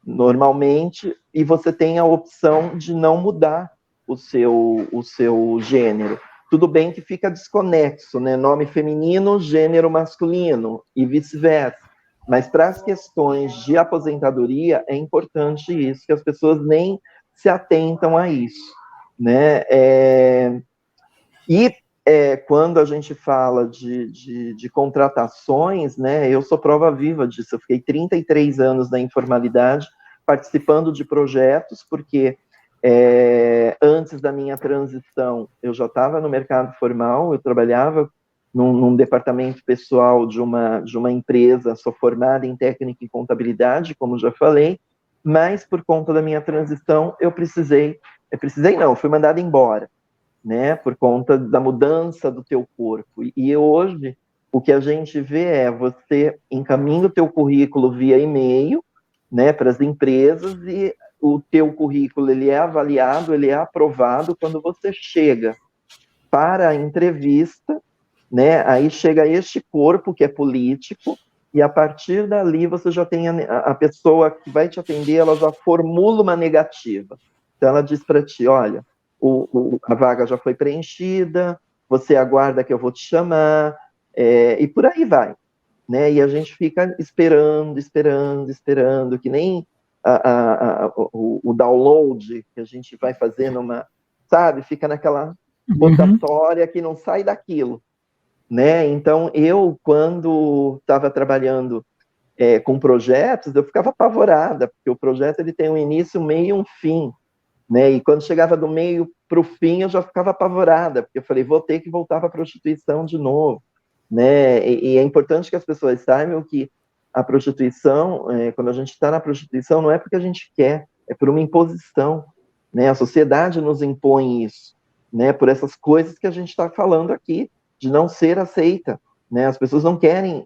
normalmente, e você tem a opção de não mudar o seu gênero. Tudo bem que fica desconexo, né? Nome feminino, gênero masculino, e vice-versa. Mas para as questões de aposentadoria, é importante isso, que as pessoas nem se atentam a isso, né? Quando a gente fala de contratações, né, eu sou prova viva disso. Eu fiquei 33 anos na informalidade, participando de projetos, porque antes da minha transição, eu já estava no mercado formal, eu trabalhava num departamento pessoal de uma empresa, sou formada em técnica e contabilidade, como já falei, mas por conta da minha transição, fui mandada embora, né, por conta da mudança do teu corpo. E hoje, o que a gente vê é você encaminha o teu currículo via e-mail, né, para as empresas, e o teu currículo ele é avaliado, ele é aprovado quando você chega para a entrevista, né, aí chega este corpo que é político, e a partir dali você já tem a pessoa que vai te atender, ela já formula uma negativa. Então ela diz para ti, olha, a vaga já foi preenchida, você aguarda que eu vou te chamar, e por aí vai, né? E a gente fica esperando, que nem o download que a gente vai fazer sabe, fica naquela rotatória que não sai daquilo, né? Então, eu, quando estava trabalhando com projetos, eu ficava apavorada, porque o projeto ele tem um início, um meio e um fim, né? E quando chegava do meio para o fim, eu já ficava apavorada, porque eu falei, vou ter que voltar para a prostituição de novo, né? E é importante que as pessoas saibam que a prostituição, quando a gente está na prostituição, não é porque a gente quer, é por uma imposição, né? A sociedade nos impõe isso, né? Por essas coisas que a gente está falando aqui, de não ser aceita, né? As pessoas não querem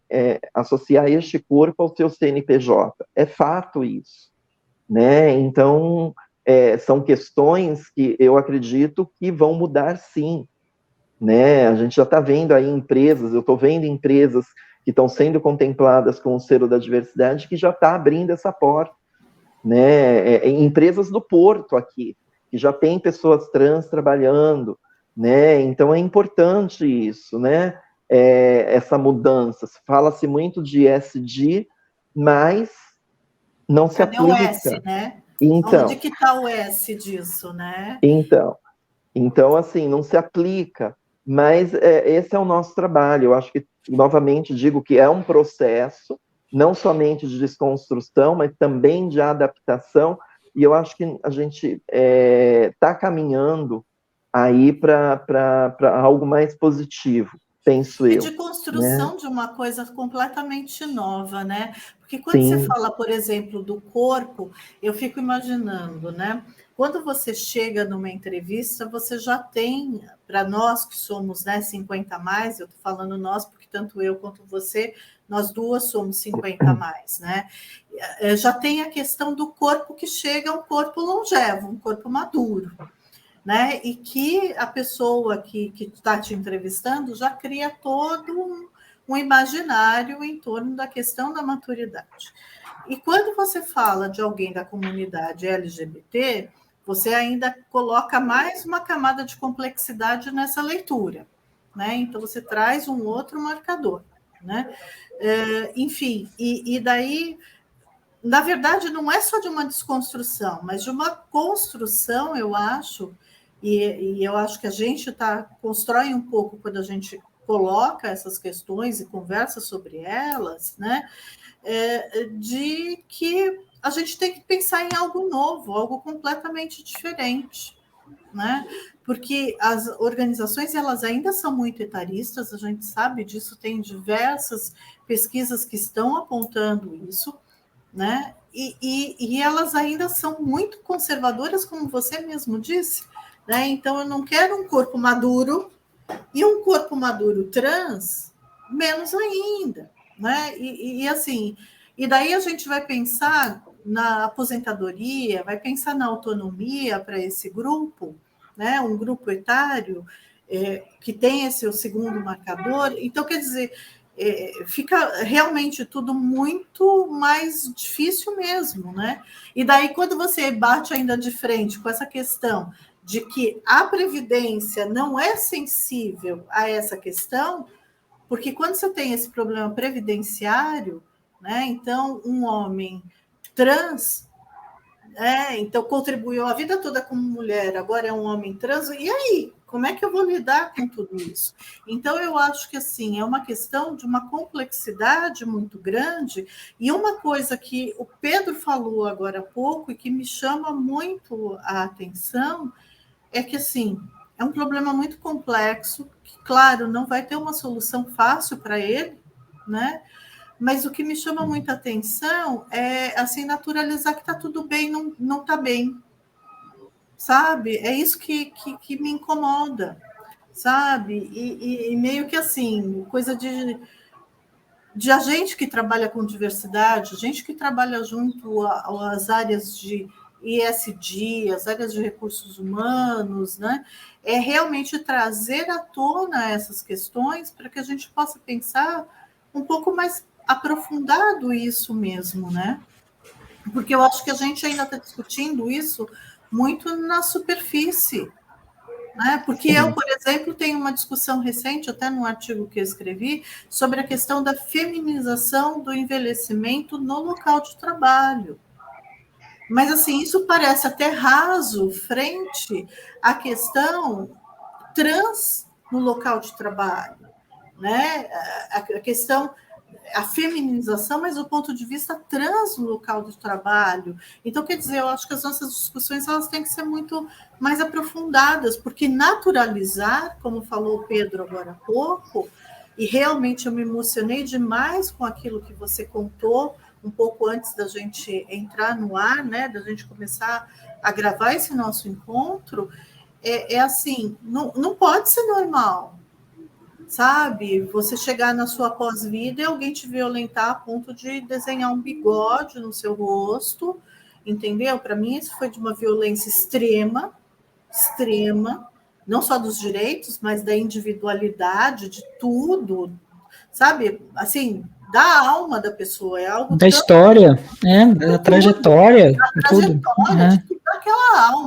associar este corpo ao seu CNPJ, é fato isso, né? Então, são questões que eu acredito que vão mudar sim, né? A gente já está vendo aí empresas, eu estou vendo empresas que estão sendo contempladas com o selo da diversidade, que já está abrindo essa porta, né? Empresas do Porto aqui, que já tem pessoas trans trabalhando, né? Então é importante isso, né? Essa mudança. Fala-se muito de ESG, mas não se Cadê o S, aplica. né? Então, Onde que está o S disso, né? Então, assim, não se aplica. Mas esse é o nosso trabalho. Eu acho que, novamente, digo que é um processo, não somente de desconstrução, mas também de adaptação. E eu acho que a gente está caminhando aí para algo mais positivo, penso E eu. de Né? construção de uma coisa completamente nova, né? Porque quando Sim. você fala, por exemplo, do corpo, eu fico imaginando, né? Quando você chega numa entrevista, você já tem, para nós que somos, né, 50 a mais, eu estou falando nós, porque tanto eu quanto você, nós duas somos 50 a mais, né? Já tem a questão do corpo que chega a um corpo longevo, um corpo maduro. Né? E que a pessoa que está te entrevistando já cria todo um imaginário em torno da questão da maturidade. E quando você fala de alguém da comunidade LGBT, você ainda coloca mais uma camada de complexidade nessa leitura, né? Então você traz um outro marcador, né? Enfim, e daí, na verdade, não é só de uma desconstrução, mas de uma construção, eu acho. E eu acho que a gente constrói um pouco quando a gente coloca essas questões e conversa sobre elas, né? De que a gente tem que pensar em algo novo, algo completamente diferente, né? Porque as organizações elas ainda são muito etaristas, a gente sabe disso, tem diversas pesquisas que estão apontando isso, né? E elas ainda são muito conservadoras, como você mesmo disse. Né? Então, eu não quero um corpo maduro, e um corpo maduro trans, menos ainda. Né? Assim, e daí a gente vai pensar na aposentadoria, vai pensar na autonomia para esse grupo, né? Um grupo etário que tem esse o segundo marcador. Então, quer dizer, fica realmente tudo muito mais difícil mesmo. Né? E daí, quando você bate ainda de frente com essa questão de que a Previdência não é sensível a essa questão, porque quando você tem esse problema previdenciário, né, então um homem trans, então contribuiu a vida toda como mulher, agora é um homem trans, e aí? Como é que eu vou lidar com tudo isso? Então, eu acho que assim, é uma questão de uma complexidade muito grande, e uma coisa que o Pedro falou agora há pouco e que me chama muito a atenção é que, assim, é um problema muito complexo, que, claro, não vai ter uma solução fácil para ele, né? Mas o que me chama muita atenção é, assim, naturalizar que está tudo bem, não está bem, sabe? É isso que me incomoda, sabe? E meio que, assim, coisa de a gente que trabalha com diversidade, gente que trabalha junto às áreas de ESG, as áreas de recursos humanos, né? É realmente trazer à tona essas questões para que a gente possa pensar um pouco mais aprofundado isso mesmo, né? Porque eu acho que a gente ainda está discutindo isso muito na superfície, né? Porque eu, por exemplo, tenho uma discussão recente, até no artigo que eu escrevi, sobre a questão da feminização do envelhecimento no local de trabalho. Mas, assim, isso parece até raso frente à questão trans no local de trabalho, né? A questão, a feminização, mas do ponto de vista trans no local de trabalho. Então, quer dizer, eu acho que as nossas discussões elas têm que ser muito mais aprofundadas, porque naturalizar, como falou o Pedro agora há pouco, e realmente eu me emocionei demais com aquilo que você contou um pouco antes da gente entrar no ar, né, da gente começar a gravar esse nosso encontro, assim, não pode ser normal, sabe? Você chegar na sua pós-vida e alguém te violentar a ponto de desenhar um bigode no seu rosto, entendeu? Para mim, isso foi de uma violência extrema, não só dos direitos, mas da individualidade, de tudo, sabe? Assim, da alma da pessoa, é algo da história, da trajetória, de tudo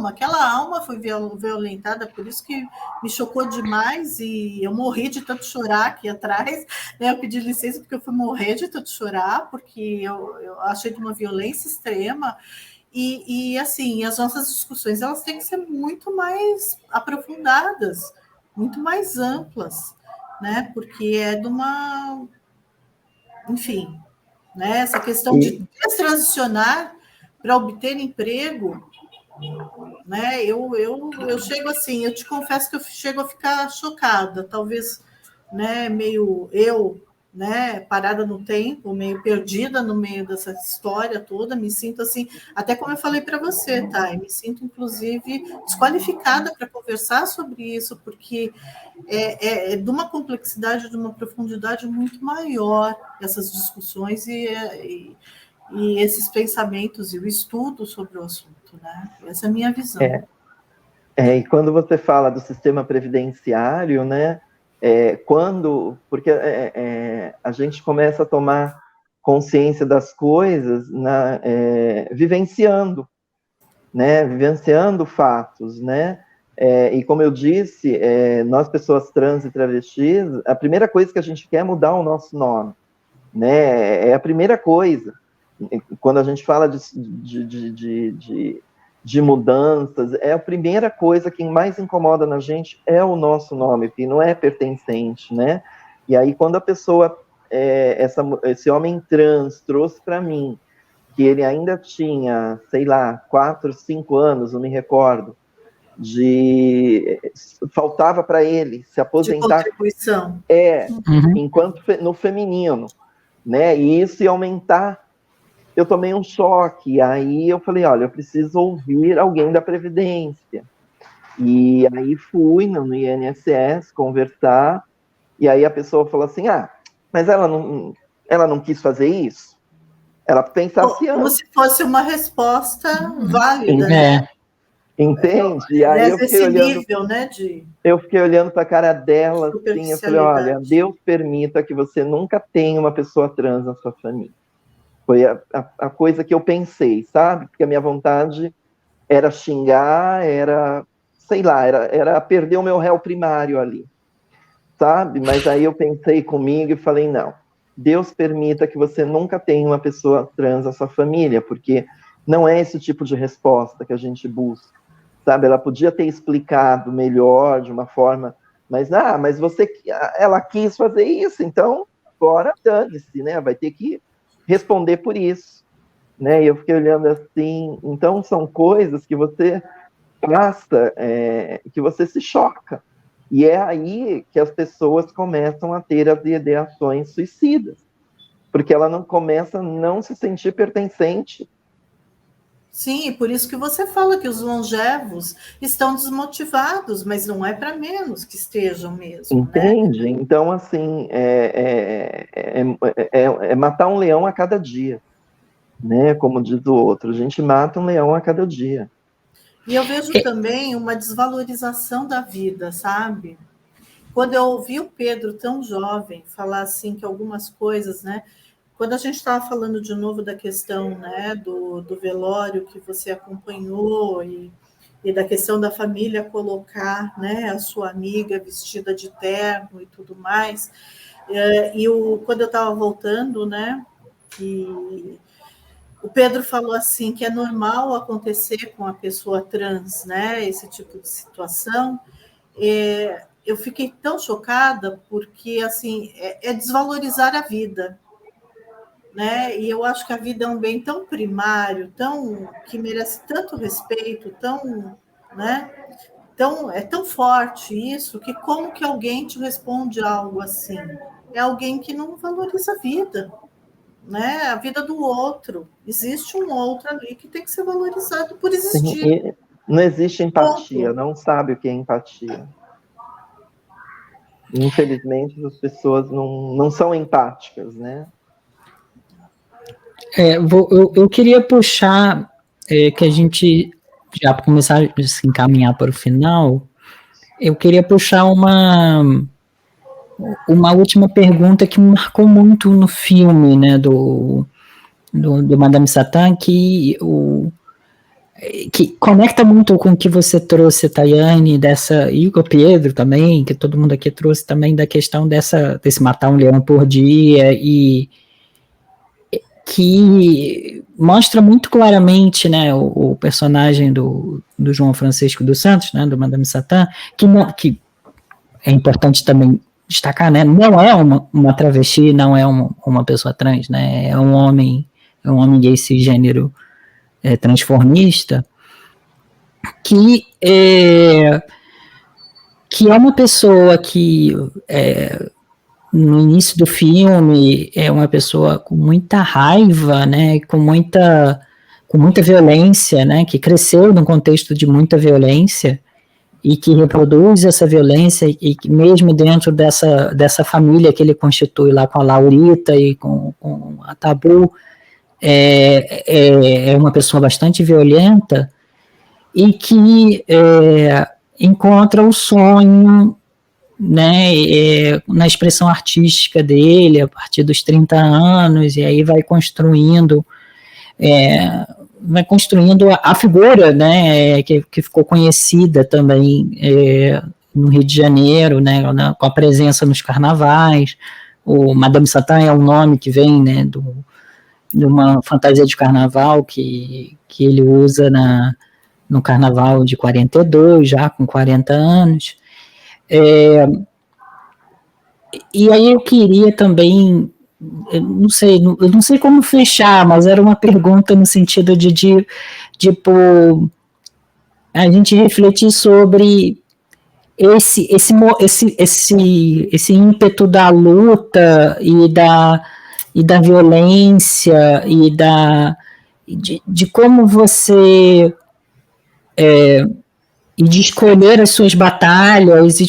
aquela alma foi violentada, por isso que me chocou demais e eu morri de tanto chorar aqui atrás, né? Eu pedi licença porque eu fui morrer de tanto chorar, porque eu achei de uma violência extrema. E assim, as nossas discussões elas têm que ser muito mais aprofundadas, muito mais amplas, né? Porque é de uma, enfim, né? Essa questão de transicionar para obter emprego, né? Eu chego assim, eu te confesso que eu chego a ficar chocada, talvez, né? Meio né, parada no tempo, meio perdida no meio dessa história toda, me sinto assim, até como eu falei para você, tá? Me sinto, inclusive, desqualificada para conversar sobre isso, porque é de uma complexidade, de uma profundidade muito maior essas discussões e esses pensamentos e o estudo sobre o assunto, né? Essa é a minha visão. E quando você fala do sistema previdenciário, né? Porque a gente começa a tomar consciência das coisas vivenciando, né? Vivenciando fatos, né? E como eu disse, nós pessoas trans e travestis, a primeira coisa que a gente quer é mudar o nosso nome, né? É a primeira coisa. Quando a gente fala de mudanças, a primeira coisa que mais incomoda na gente é o nosso nome, que não é pertencente, né? E aí, quando a pessoa, esse homem trans trouxe para mim, que ele ainda tinha, sei lá, 4, 5 anos, não me recordo, faltava para ele se aposentar. De contribuição. Enquanto no feminino, né? E isso ia aumentar. Eu tomei um choque, aí eu falei, olha, eu preciso ouvir alguém da Previdência. E aí fui no INSS conversar, e aí a pessoa falou assim, mas ela não quis fazer isso? Ela pensava assim... Como se fosse uma resposta válida, né? Entende? E aí eu fiquei olhando, nível, né, eu fiquei olhando para a cara dela, assim, eu falei, olha, Deus permita que você nunca tenha uma pessoa trans na sua família. Foi a coisa que eu pensei, sabe? Porque a minha vontade era xingar, sei lá, era perder o meu réu primário ali, sabe? Mas aí eu pensei comigo e falei, não, Deus permita que você nunca tenha uma pessoa trans na sua família, porque não é esse tipo de resposta que a gente busca, sabe? Ela podia ter explicado melhor, de uma forma, mas ela quis fazer isso, então agora dane-se, né? Vai ter que responder por isso, né? E eu fiquei olhando assim, então são coisas que você passa, que você se choca, e é aí que as pessoas começam a ter as ideações suicidas, porque ela não começa a não se sentir pertencente. Sim, por isso que você fala que os longevos estão desmotivados, mas não é para menos que estejam mesmo. Entende? Né? Então, assim, é matar um leão a cada dia, né? Como diz o outro, a gente mata um leão a cada dia. E eu vejo também uma desvalorização da vida, sabe? Quando eu ouvi o Pedro, tão jovem, falar assim que algumas coisas, né? Quando a gente estava falando de novo da questão, né, do velório que você acompanhou e da questão da família colocar, né, a sua amiga vestida de terno e tudo mais, quando eu estava voltando, né, e o Pedro falou assim que é normal acontecer com a pessoa trans, né, esse tipo de situação. Eu fiquei tão chocada porque assim é desvalorizar a vida. Né? E eu acho que a vida é um bem tão primário, que merece tanto respeito, né? É tão forte isso, que como que alguém te responde algo assim? É alguém que não valoriza a vida, né? A vida do outro. Existe um outro ali que tem que ser valorizado por existir. Sim, não existe empatia, não sabe o que é empatia. Infelizmente, as pessoas não são empáticas, né? Eu queria puxar que a gente, já para começar a se encaminhar para o final, eu queria puxar uma última pergunta que me marcou muito no filme, né, do Madame Satã, que que conecta muito com o que você trouxe, Tayane, e o Pedro também, que todo mundo aqui trouxe também, da questão desse matar um leão por dia, e que mostra muito claramente, né, o personagem do João Francisco dos Santos, né, do Madame Satã, que é importante também destacar, né, não é uma travesti, não é uma pessoa trans, né, é um homem gay cisgênero, transformista, que é uma pessoa que no início do filme é uma pessoa com muita raiva, né, com muita violência, né, que cresceu num contexto de muita violência e que reproduz essa violência, e que mesmo dentro dessa família que ele constitui lá com a Laurita e com a Tabu, é uma pessoa bastante violenta, e que encontra o sonho, né, na expressão artística dele a partir dos 30 anos, e aí vai construindo a figura, né, que ficou conhecida também no Rio de Janeiro, né, com a presença nos carnavais. O Madame Satã é um nome que vem, né, de uma fantasia de carnaval que ele usa no carnaval de 42, já com 40 anos. E aí eu queria também, eu não sei como fechar, mas era uma pergunta no sentido de a gente refletir sobre esse ímpeto da luta e da violência e de como você e de escolher as suas batalhas, e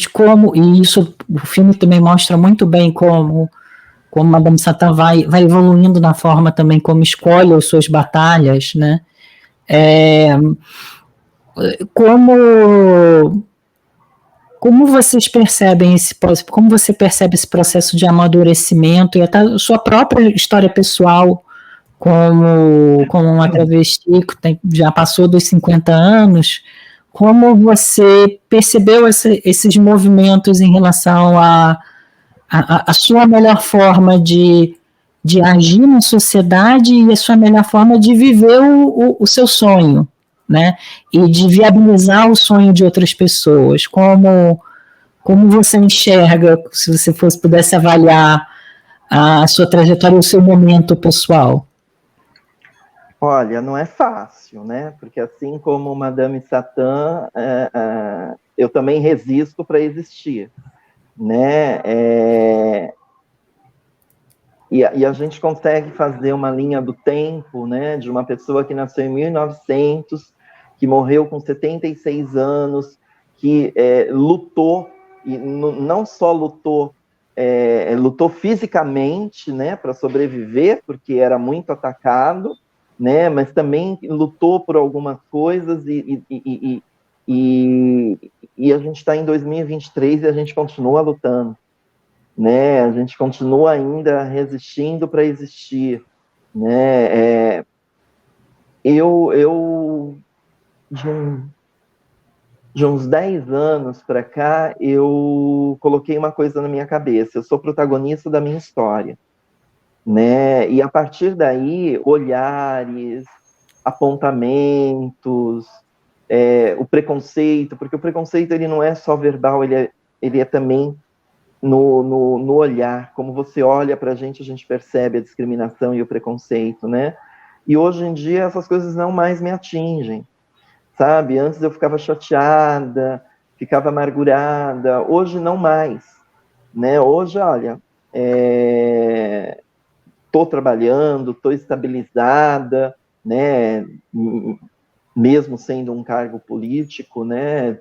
isso o filme também mostra muito bem como Madame Satã vai evoluindo na forma também como escolhe as suas batalhas, né? Como vocês percebem como você percebe esse processo de amadurecimento e até a sua própria história pessoal como uma travesti que já passou dos 50 anos, como você percebeu esses movimentos em relação a sua melhor forma de agir na sociedade e a sua melhor forma de viver o seu sonho, né? E de viabilizar o sonho de outras pessoas. Como você enxerga, se você pudesse avaliar a sua trajetória, o seu momento pessoal? Olha, não é fácil, né? Porque assim como Madame Satã, eu também resisto para existir, né? E a gente consegue fazer uma linha do tempo, né? De uma pessoa que nasceu em 1900, que morreu com 76 anos, que lutou, e não só lutou, lutou fisicamente, né? Para sobreviver, porque era muito atacado, né, mas também lutou por algumas coisas, e a gente está em 2023 e a gente continua lutando, né, a gente continua ainda resistindo para existir, né. Eu de uns 10 anos para cá, eu coloquei uma coisa na minha cabeça: eu sou protagonista da minha história, né? E a partir daí, olhares, apontamentos, o preconceito, porque o preconceito ele não é só verbal, ele é também no olhar. Como você olha para a gente percebe a discriminação e o preconceito, né? E hoje em dia essas coisas não mais me atingem, sabe? Antes eu ficava chateada, ficava amargurada, hoje não mais, né? Hoje, olha, estou trabalhando, estou estabilizada, né, mesmo sendo um cargo político, né,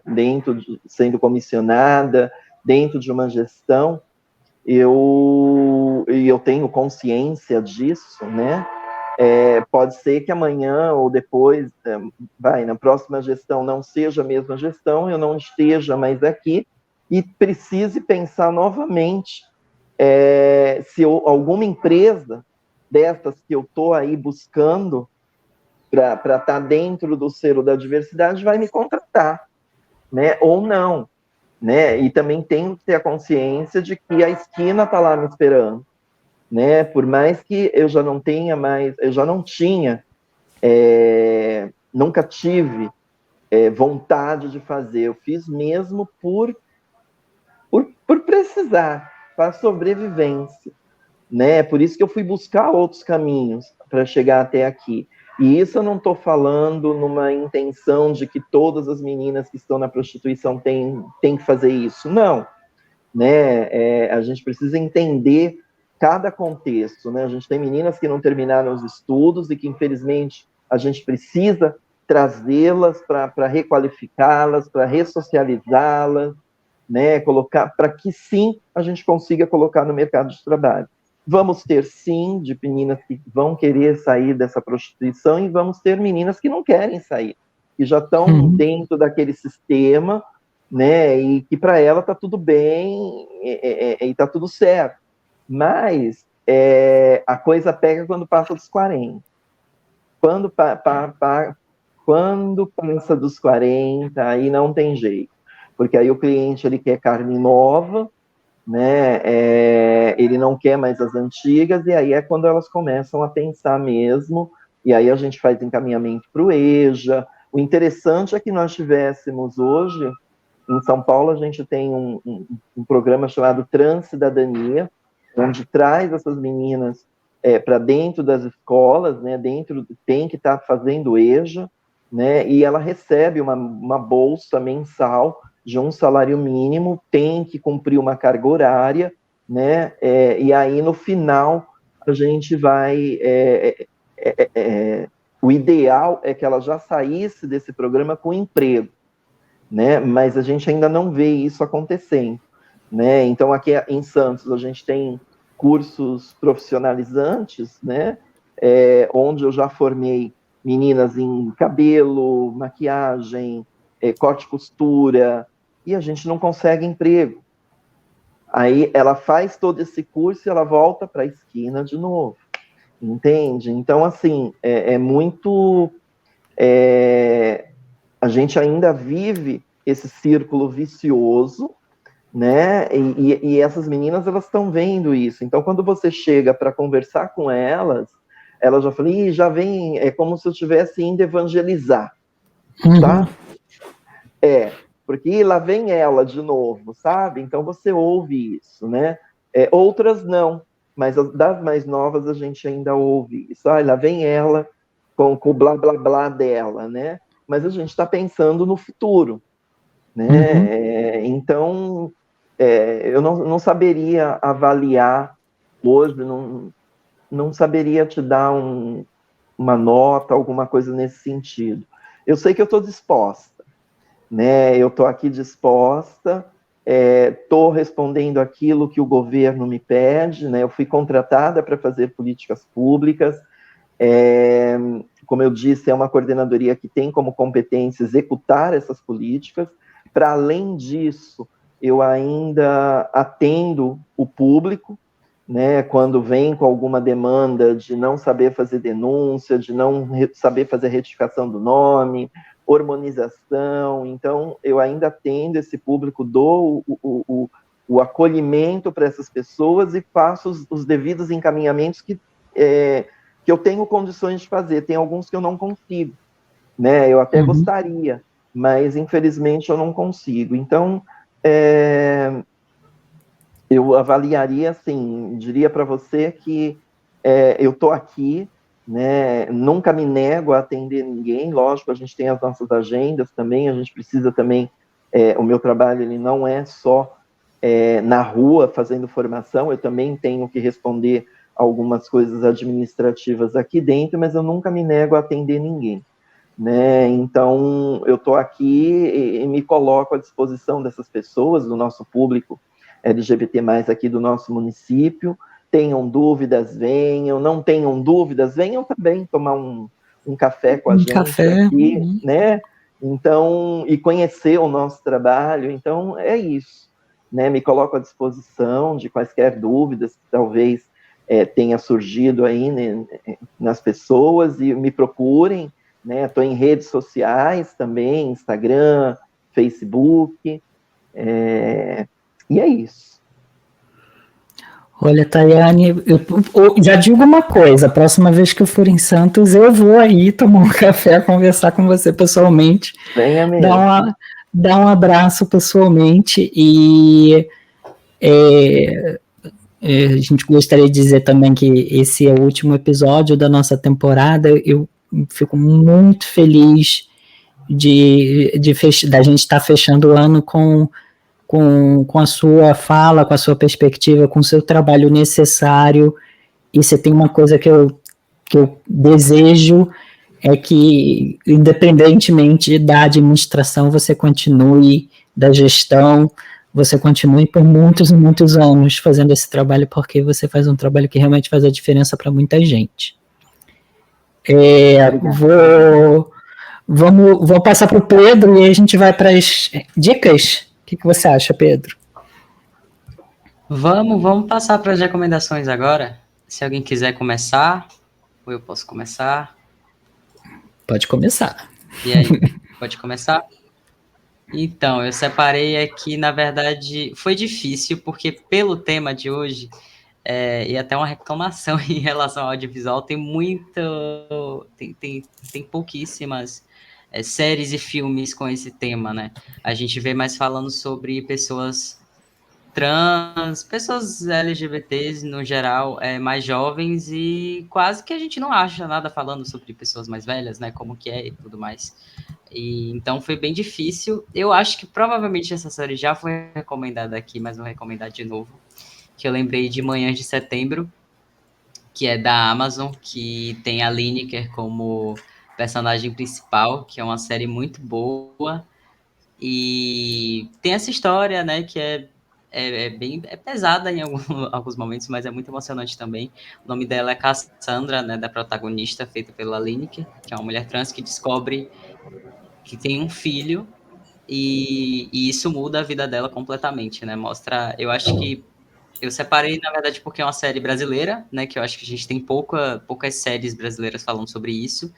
sendo comissionada, dentro de uma gestão, eu tenho consciência disso, né, pode ser que amanhã ou depois, na próxima gestão não seja a mesma gestão, eu não esteja mais aqui, e precise pensar novamente se alguma empresa dessas que eu estou aí buscando, para estar dentro do selo da diversidade, vai me contratar, né? Ou não, né? E também tenho que ter a consciência de que a esquina está lá me esperando, né? Por mais que eu já não tenha mais, eu já não tinha, nunca tive vontade de fazer, eu fiz mesmo por precisar, para sobrevivência, né? Por isso que eu fui buscar outros caminhos para chegar até aqui. E isso eu não estou falando numa intenção de que todas as meninas que estão na prostituição têm que fazer isso. Não. Né? A gente precisa entender cada contexto. Né? A gente tem meninas que não terminaram os estudos e que, infelizmente, a gente precisa trazê-las para requalificá-las, para ressocializá-las, né? Colocar, para que, sim, a gente consiga colocar no mercado de trabalho. Vamos ter, sim, de meninas que vão querer sair dessa prostituição e vamos ter meninas que não querem sair, que já estão dentro daquele sistema, né, e que para ela está tudo bem e está tudo certo. Mas a coisa pega quando passa dos 40. Quando passa dos 40, aí não tem jeito. Porque aí o cliente ele quer carne nova, né? Ele não quer mais as antigas, e aí é quando elas começam a pensar mesmo, e aí a gente faz encaminhamento para o EJA. O interessante é que nós tivéssemos hoje, em São Paulo, a gente tem um programa chamado Transcidadania, onde traz essas meninas para dentro das escolas, né? Tem que estar fazendo EJA, né? E ela recebe uma bolsa mensal de um salário mínimo, tem que cumprir uma carga horária, né? E aí, no final, a gente vai... o ideal é que ela já saísse desse programa com emprego, né? Mas a gente ainda não vê isso acontecendo, né? Então, aqui em Santos, a gente tem cursos profissionalizantes, né? Onde eu já formei meninas em cabelo, maquiagem, corte e costura, e a gente não consegue emprego. Aí ela faz todo esse curso e ela volta para a esquina de novo, entende? Então, assim, muito... a gente ainda vive esse círculo vicioso, né? E essas meninas, elas estão vendo isso. Então, quando você chega para conversar com elas, elas já falam, já vem, é como se eu estivesse indo evangelizar, tá? Porque lá vem ela de novo, sabe? Então você ouve isso, né? Outras não, mas das mais novas a gente ainda ouve isso. Lá vem ela com o blá blá blá dela, né? Mas a gente está pensando no futuro, né? Então, eu não saberia avaliar hoje, não saberia te dar uma nota, alguma coisa nesse sentido. Eu sei que eu estou disposta, né? Eu estou aqui disposta, estou respondendo aquilo que o governo me pede, né? Eu fui contratada para fazer políticas públicas, como eu disse, é uma coordenadoria que tem como competência executar essas políticas. Para além disso, eu ainda atendo o público, né, quando vem com alguma demanda de não saber fazer denúncia, de não saber fazer retificação do nome, hormonização. Então, eu ainda atendo esse público, dou o acolhimento para essas pessoas e faço os devidos encaminhamentos que eu tenho condições de fazer. Tem alguns que eu não consigo, né? Eu até gostaria, mas infelizmente eu não consigo. Então, eu avaliaria assim, diria para você que eu estou aqui, né? Nunca me nego a atender ninguém. Lógico, a gente tem as nossas agendas também, a gente precisa também, o meu trabalho ele não é só na rua fazendo formação, eu também tenho que responder algumas coisas administrativas aqui dentro, mas eu nunca me nego a atender ninguém, né? Então, eu estou aqui e me coloco à disposição dessas pessoas, do nosso público LGBT+, aqui do nosso município. Tenham dúvidas, venham. Não tenham dúvidas, venham também tomar um café com a gente aqui, né? Então, e conhecer o nosso trabalho. Então, é isso, né? Me coloco à disposição de quaisquer dúvidas que talvez tenha surgido aí, né, nas pessoas, e me procurem, né? Estou em redes sociais também, Instagram, Facebook, e é isso. Olha, Tayane, eu já digo uma coisa, a próxima vez que eu for em Santos, eu vou aí tomar um café, conversar com você pessoalmente, Venha mesmo. dar um abraço pessoalmente e a gente gostaria de dizer também que esse é o último episódio da nossa temporada. Eu fico muito feliz da gente estar fechando o ano com a sua fala, com a sua perspectiva, com o seu trabalho necessário. E você tem uma coisa que eu desejo, é que, independentemente da administração, você continue, da gestão, você continue por muitos e muitos anos fazendo esse trabalho, porque você faz um trabalho que realmente faz a diferença para muita gente. Vou passar para o Pedro e aí a gente vai para as dicas. O que você acha, Pedro? Vamos passar para as recomendações agora. Se alguém quiser começar, ou eu posso começar. Pode começar. E aí, pode começar? Então, eu separei aqui, na verdade, foi difícil, porque pelo tema de hoje, e até uma reclamação em relação ao audiovisual, tem pouquíssimas séries e filmes com esse tema, né? A gente vê mais falando sobre pessoas trans, pessoas LGBTs no geral, mais jovens, e quase que a gente não acha nada falando sobre pessoas mais velhas, né? Como que é e tudo mais. E então foi bem difícil. Eu acho que provavelmente essa série já foi recomendada aqui, mas vou recomendar de novo. Que eu lembrei de Manhãs de Setembro, que é da Amazon, que tem a Lineker como personagem principal, que é uma série muito boa. E tem essa história, né, que é bem pesada em alguns momentos, mas é muito emocionante também. O nome dela é Cassandra, né, da protagonista, feita pela Lineker, que é uma mulher trans que descobre que tem um filho e isso muda a vida dela completamente, né? Mostra, eu acho que eu separei, na verdade, porque é uma série brasileira, né? Que eu acho que a gente tem poucas séries brasileiras falando sobre isso.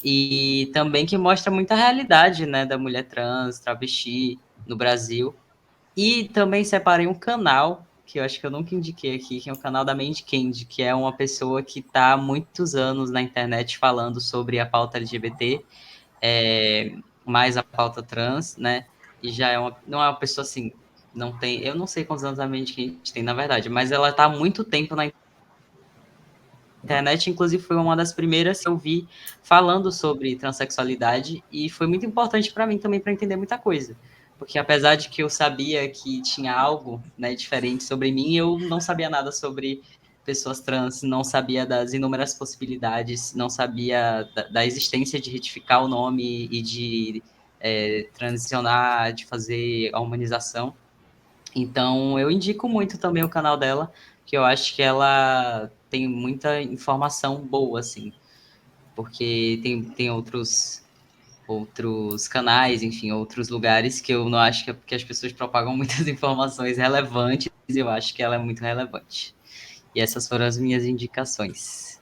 E também que mostra muita realidade, né? Da mulher trans, travesti no Brasil. E também separei um canal, que eu acho que eu nunca indiquei aqui, que é o canal da Mandy Candy, que é uma pessoa que está há muitos anos na internet falando sobre a pauta LGBT, mais a pauta trans, né? E já não é uma pessoa assim, eu não sei quantos anos a Mandy Candy tem, na verdade, mas ela está há muito tempo na internet, inclusive foi uma das primeiras que eu vi falando sobre transexualidade, e foi muito importante para mim também para entender muita coisa. Porque apesar de que eu sabia que tinha algo, né, diferente sobre mim, eu não sabia nada sobre pessoas trans, não sabia das inúmeras possibilidades, não sabia da existência de retificar o nome e de transicionar, de fazer a humanização. Então, eu indico muito também o canal dela, que eu acho que ela tem muita informação boa, assim, porque tem outros canais, enfim, outros lugares que eu não acho que as pessoas propagam muitas informações relevantes, e eu acho que ela é muito relevante. E essas foram as minhas indicações.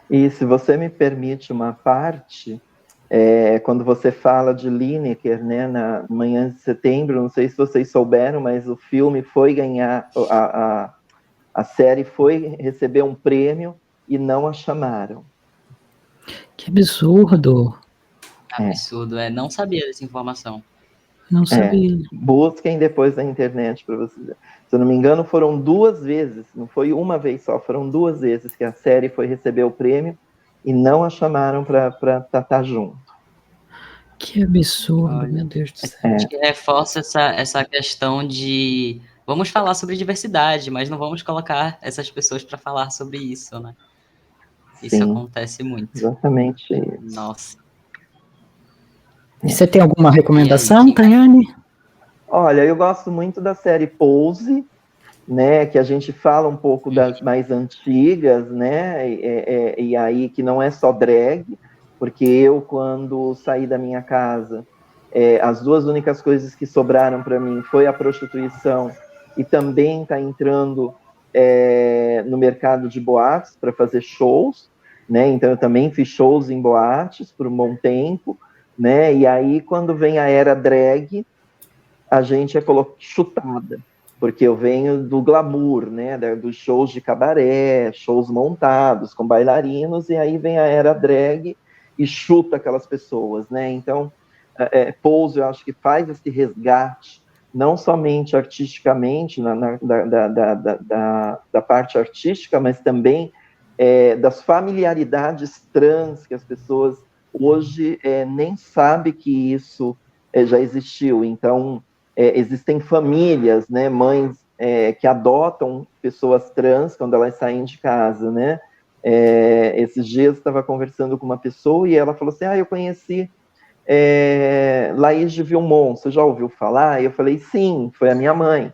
E se você me permite uma parte, quando você fala de Lineker, né, na Manhã de Setembro, não sei se vocês souberam, mas o filme foi ganhar, a série foi receber um prêmio e não a chamaram. Que absurdo! Absurdo, não sabia dessa informação. Não sabia. Busquem depois na internet para vocês. Se eu não me engano, foram 2 vezes, não foi uma vez só, foram 2 vezes que a série foi receber o prêmio e não a chamaram para estar junto. Que absurdo, olha, meu Deus do céu. Acho que reforça essa questão de vamos falar sobre diversidade, mas não vamos colocar essas pessoas para falar sobre isso, né? Isso Sim, acontece muito. Exatamente isso. Nossa. Você tem alguma recomendação, Tayane? Olha, eu gosto muito da série Pose, né, que a gente fala um pouco das mais antigas, né, e aí que não é só drag, porque eu, quando saí da minha casa, as 2 únicas coisas que sobraram para mim foi a prostituição e também está entrando no mercado de boates para fazer shows. né? Então eu também fiz shows em boates por um bom tempo, né? E aí quando vem a era drag, a gente é chutada, porque eu venho do glamour, né? Dos shows de cabaré, shows montados com bailarinos, e aí vem a era drag e chuta aquelas pessoas, né? Então, Pose, eu acho que faz esse resgate, não somente artisticamente, da parte artística, mas também das familiaridades trans que as pessoas hoje nem sabem que isso já existiu. Então, existem famílias, né, mães que adotam pessoas trans quando elas saem de casa, né? Esses dias eu estava conversando com uma pessoa e ela falou assim, eu conheci Laís de Vilmon, você já ouviu falar? E eu falei, sim, foi a minha mãe.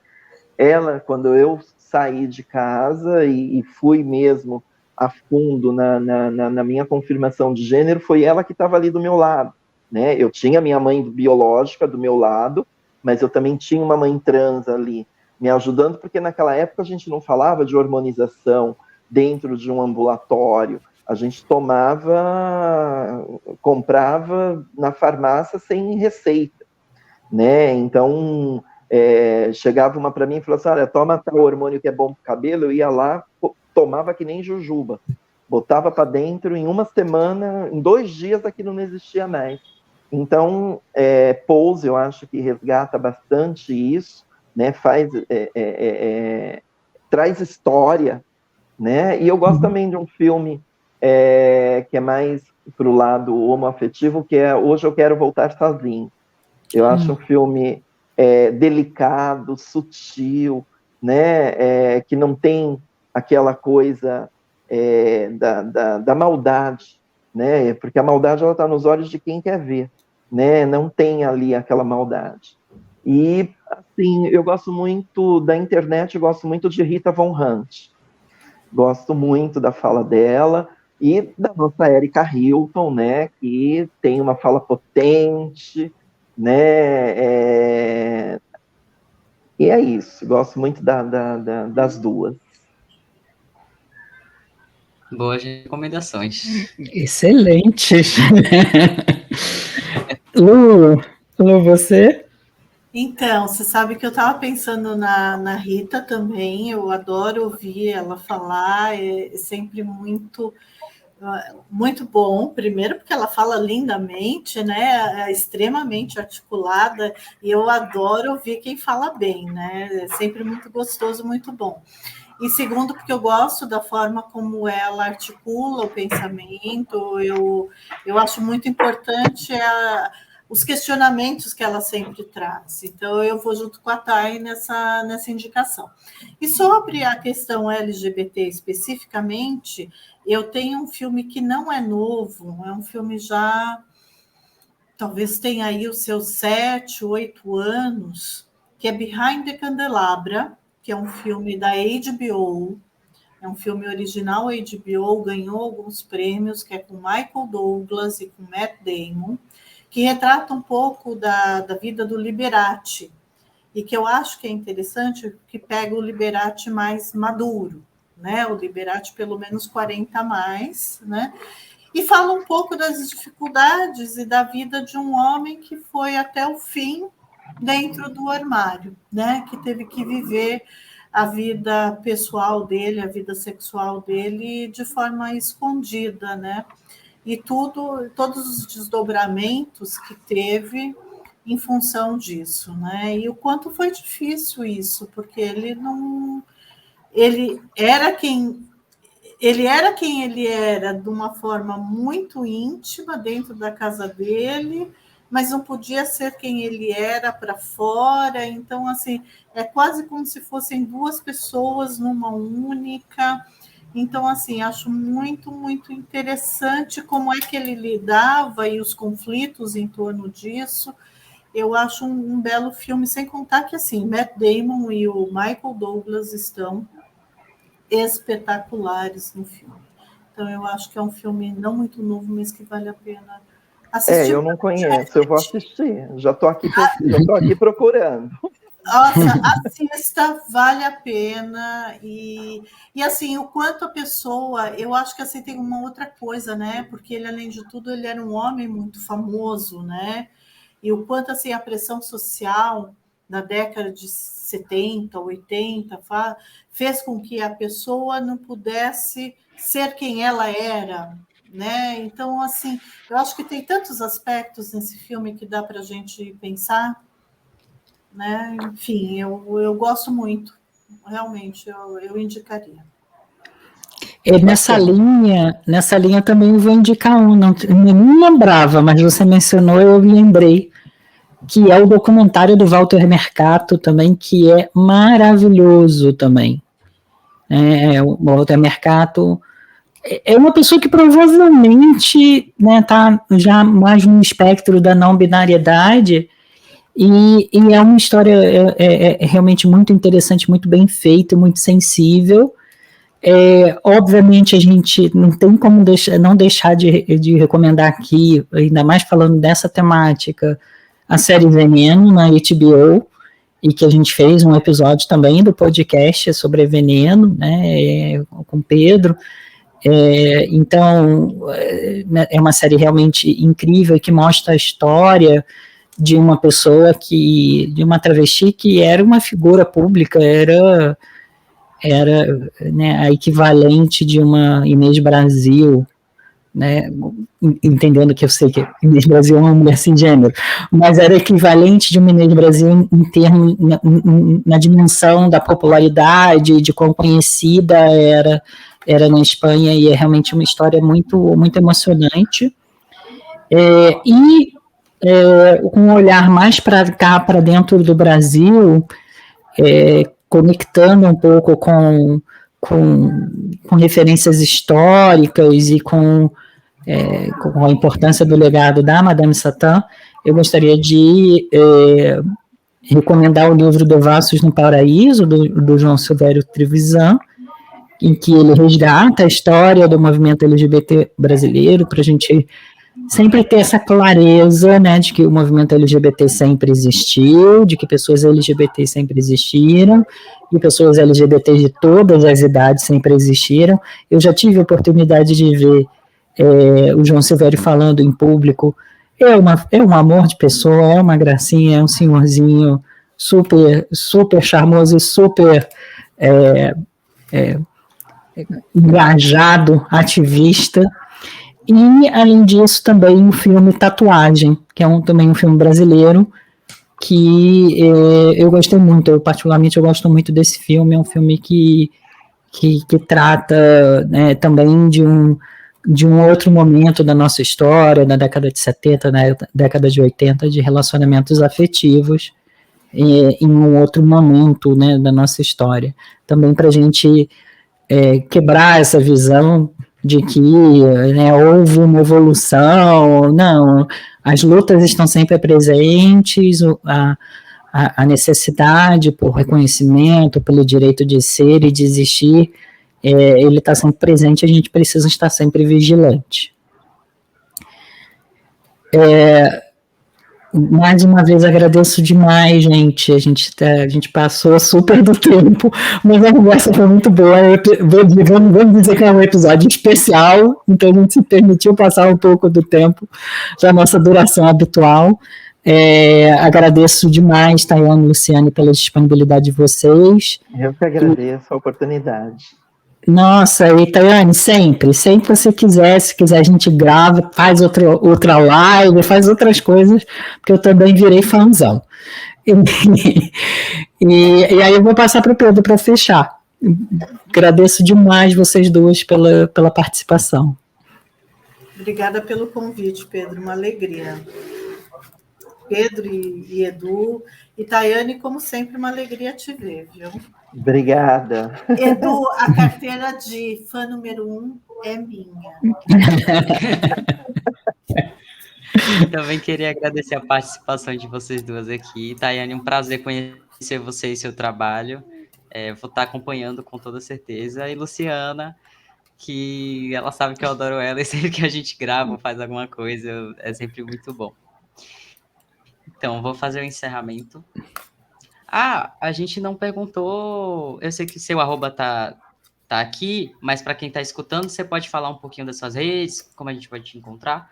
Ela, quando eu saí de casa e fui mesmo a fundo na minha confirmação de gênero, foi ela que estava ali do meu lado, né? Eu tinha minha mãe biológica do meu lado, mas eu também tinha uma mãe trans ali me ajudando, porque naquela época a gente não falava de hormonização dentro de um ambulatório, a gente comprava na farmácia sem receita, né? Então, chegava uma para mim e falava assim, olha, toma tal hormônio que é bom para o cabelo, eu ia lá, tomava que nem jujuba, botava para dentro, em uma semana, em 2 dias aquilo não existia mais. Então, Pose, eu acho que resgata bastante isso, né? Traz história, né? E eu gosto também de um filme que é mais para o lado homoafetivo, que é Hoje Eu Quero Voltar Sozinho. Eu acho um filme delicado, sutil, né? Que não tem aquela coisa da maldade, né? Porque a maldade está nos olhos de quem quer ver, né? Não tem ali aquela maldade. E, assim, eu gosto muito da internet, eu gosto muito de Rita Von Hunt. Gosto muito da fala dela e da nossa Erika Hilton, né? Que tem uma fala potente, né? E é isso, gosto muito das duas. Boas recomendações. Excelentes. Lu, você? Então, você sabe que eu estava pensando na Rita também, eu adoro ouvir ela falar, é sempre muito bom, primeiro porque ela fala lindamente, né? É extremamente articulada, e eu adoro ouvir quem fala bem, né? É sempre muito gostoso, muito bom. E segundo, porque eu gosto da forma como ela articula o pensamento, eu acho muito importante os questionamentos que ela sempre traz. Então, eu vou junto com a Thay nessa indicação. E sobre a questão LGBT especificamente, eu tenho um filme que não é novo, é um filme já, talvez tenha aí os seus 7, 8 anos, que é Behind the Candelabra, que é um filme da HBO, é um filme original HBO, ganhou alguns prêmios, que é com Michael Douglas e com Matt Damon, que retrata um pouco da vida do Liberace, e que eu acho que é interessante, que pega o Liberace mais maduro, né? O Liberace pelo menos 40 a mais, né? E fala um pouco das dificuldades e da vida de um homem que foi até o fim dentro do armário, né? Que teve que viver a vida pessoal dele, a vida sexual dele de forma escondida, né? E todos os desdobramentos que teve em função disso, né? E o quanto foi difícil isso, porque ele era quem ele era de uma forma muito íntima dentro da casa dele, mas não podia ser quem ele era para fora. Então, assim, é quase como se fossem 2 pessoas numa única. Então, assim, acho muito, muito interessante como é que ele lidava e os conflitos em torno disso. Eu acho um belo filme, sem contar que, assim, Matt Damon e o Michael Douglas estão espetaculares no filme. Então, eu acho que é um filme não muito novo, mas que vale a pena assistir. Eu não conheço, eu vou assistir. Já estou aqui procurando. Nossa, assista, vale a pena. E assim, o quanto a pessoa, eu acho que assim tem uma outra coisa, né? Porque ele, além de tudo, ele era um homem muito famoso, né? E o quanto assim a pressão social na década de 70, 80 fez com que a pessoa não pudesse ser quem ela era, né? Então, assim, eu acho que tem tantos aspectos nesse filme que dá para a gente pensar, né? Enfim, eu gosto muito, realmente, eu indicaria. Nessa linha também eu vou indicar um, não lembrava, mas você mencionou, eu lembrei, que é o documentário do Walter Mercado também, que é maravilhoso também. O Walter Mercado é uma pessoa que provavelmente está já mais no espectro da não binariedade, e é uma história realmente muito interessante, muito bem feita, muito sensível. Obviamente a gente não tem como não deixar de recomendar aqui, ainda mais falando dessa temática, a série Veneno na HBO, e que a gente fez um episódio também do podcast sobre Veneno, né, com o Pedro. Então, é uma série realmente incrível que mostra a história de uma pessoa de uma travesti que era uma figura pública, era né, a equivalente de uma Inês Brasil, né, entendendo que eu sei que Inês Brasil é uma mulher sem gênero, mas era equivalente de uma Inês Brasil em termos, na dimensão da popularidade, de quão conhecida era na Espanha, e é realmente uma história muito, muito emocionante. Com um olhar mais para cá, para dentro do Brasil, conectando um pouco com referências históricas e com a importância do legado da Madame Satã, eu gostaria de recomendar o livro Devassos no Paraíso, do João Silvério Trevisan, em que ele resgata a história do movimento LGBT brasileiro, para a gente sempre ter essa clareza, né, de que o movimento LGBT sempre existiu, de que pessoas LGBT sempre existiram, e pessoas LGBT de todas as idades sempre existiram. Eu já tive a oportunidade de ver o João Silvério falando em público. É um amor de pessoa, é uma gracinha, é um senhorzinho super, super charmoso e super engajado, ativista. E, além disso, também o filme Tatuagem, que é também um filme brasileiro, que eu gostei muito. Eu, particularmente, eu gosto muito desse filme. É um filme que trata, né, também de um outro momento da nossa história, da década de 70, na década de 80, de relacionamentos afetivos, em um outro momento, né, da nossa história. Também para a gente quebrar essa visão de que, né, houve uma evolução. Não, as lutas estão sempre presentes, a necessidade por reconhecimento, pelo direito de ser e de existir, ele está sempre presente, a gente precisa estar sempre vigilante. Mais uma vez agradeço demais, gente. A gente passou super do tempo, mas a conversa foi muito boa. Vamos dizer que é um episódio especial, então a gente se permitiu passar um pouco do tempo da nossa duração habitual. Agradeço demais, Tayane e Luciane, pela disponibilidade de vocês. Eu que agradeço a oportunidade. Nossa, e Tayane, sempre você quiser, se quiser a gente grava, faz outra live, faz outras coisas, porque eu também virei fãzão. E aí eu vou passar para o Pedro para fechar. Agradeço demais vocês duas pela participação. Obrigada pelo convite, Pedro, uma alegria. Pedro e Edu, e Tayane, como sempre, uma alegria te ver, viu? Obrigada. Edu, a carteira de fã número 1 é minha. Também queria agradecer a participação de vocês duas aqui. Tayane, um prazer conhecer você e seu trabalho. Vou estar acompanhando com toda certeza. E Luciana, que ela sabe que eu adoro ela, e sempre que a gente grava, faz alguma coisa, é sempre muito bom. Então, vou fazer o encerramento. A gente não perguntou. Eu sei que seu arroba tá aqui, mas para quem está escutando, você pode falar um pouquinho das suas redes, como a gente pode te encontrar?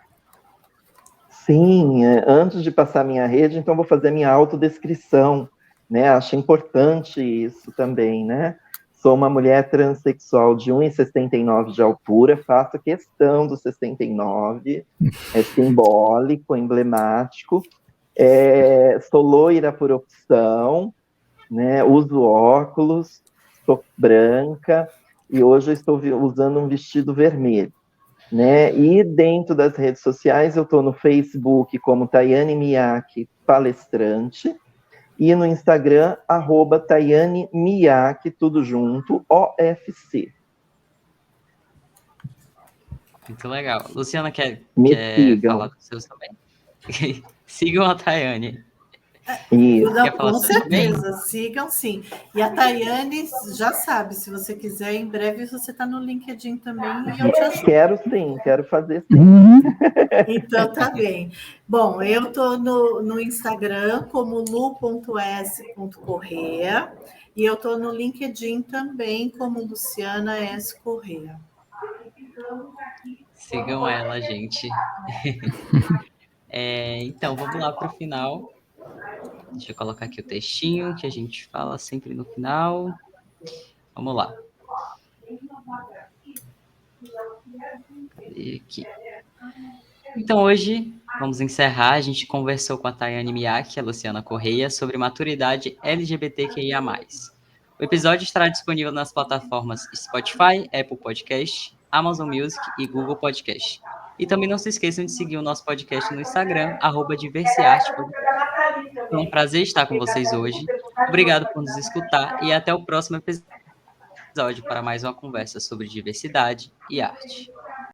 Sim, antes de passar a minha rede, então vou fazer a minha autodescrição, né? Acho importante isso também, né? Sou uma mulher transexual de 1,69 de altura, faço questão do 69, é simbólico, emblemático. Sou loira por opção, né? Uso óculos, sou branca, e hoje eu estou usando um vestido vermelho. Né? E dentro das redes sociais, eu estou no Facebook como Tayane Miyake Palestrante, e no Instagram, @Tayane Miyake, tudo junto, OFC. Muito legal. Luciana, quer sigam. falar dos seus também? Sigam a Tayane. Isso. Não, com certeza, sigam sim. E a Tayane já sabe, se você quiser, em breve você está no LinkedIn também e eu te ajudo. Quero sim, quero fazer sim. Então tá bem. Bom, eu estou no Instagram como lu.s.correa e eu estou no LinkedIn também como Luciana S. Correa. Sigam ela, gente. Então, vamos lá para o final. Deixa eu colocar aqui o textinho que a gente fala sempre no final. Vamos lá. Aqui. Então, hoje, vamos encerrar. A gente conversou com a Tayane Miyake e a Luciana Correia sobre maturidade LGBTQIA+. O episódio estará disponível nas plataformas Spotify, Apple Podcast, Amazon Music e Google Podcast. E também não se esqueçam de seguir o nosso podcast no Instagram, @Diversiarte. Foi um prazer estar com vocês hoje. Obrigado por nos escutar e até o próximo episódio para mais uma conversa sobre diversidade e arte.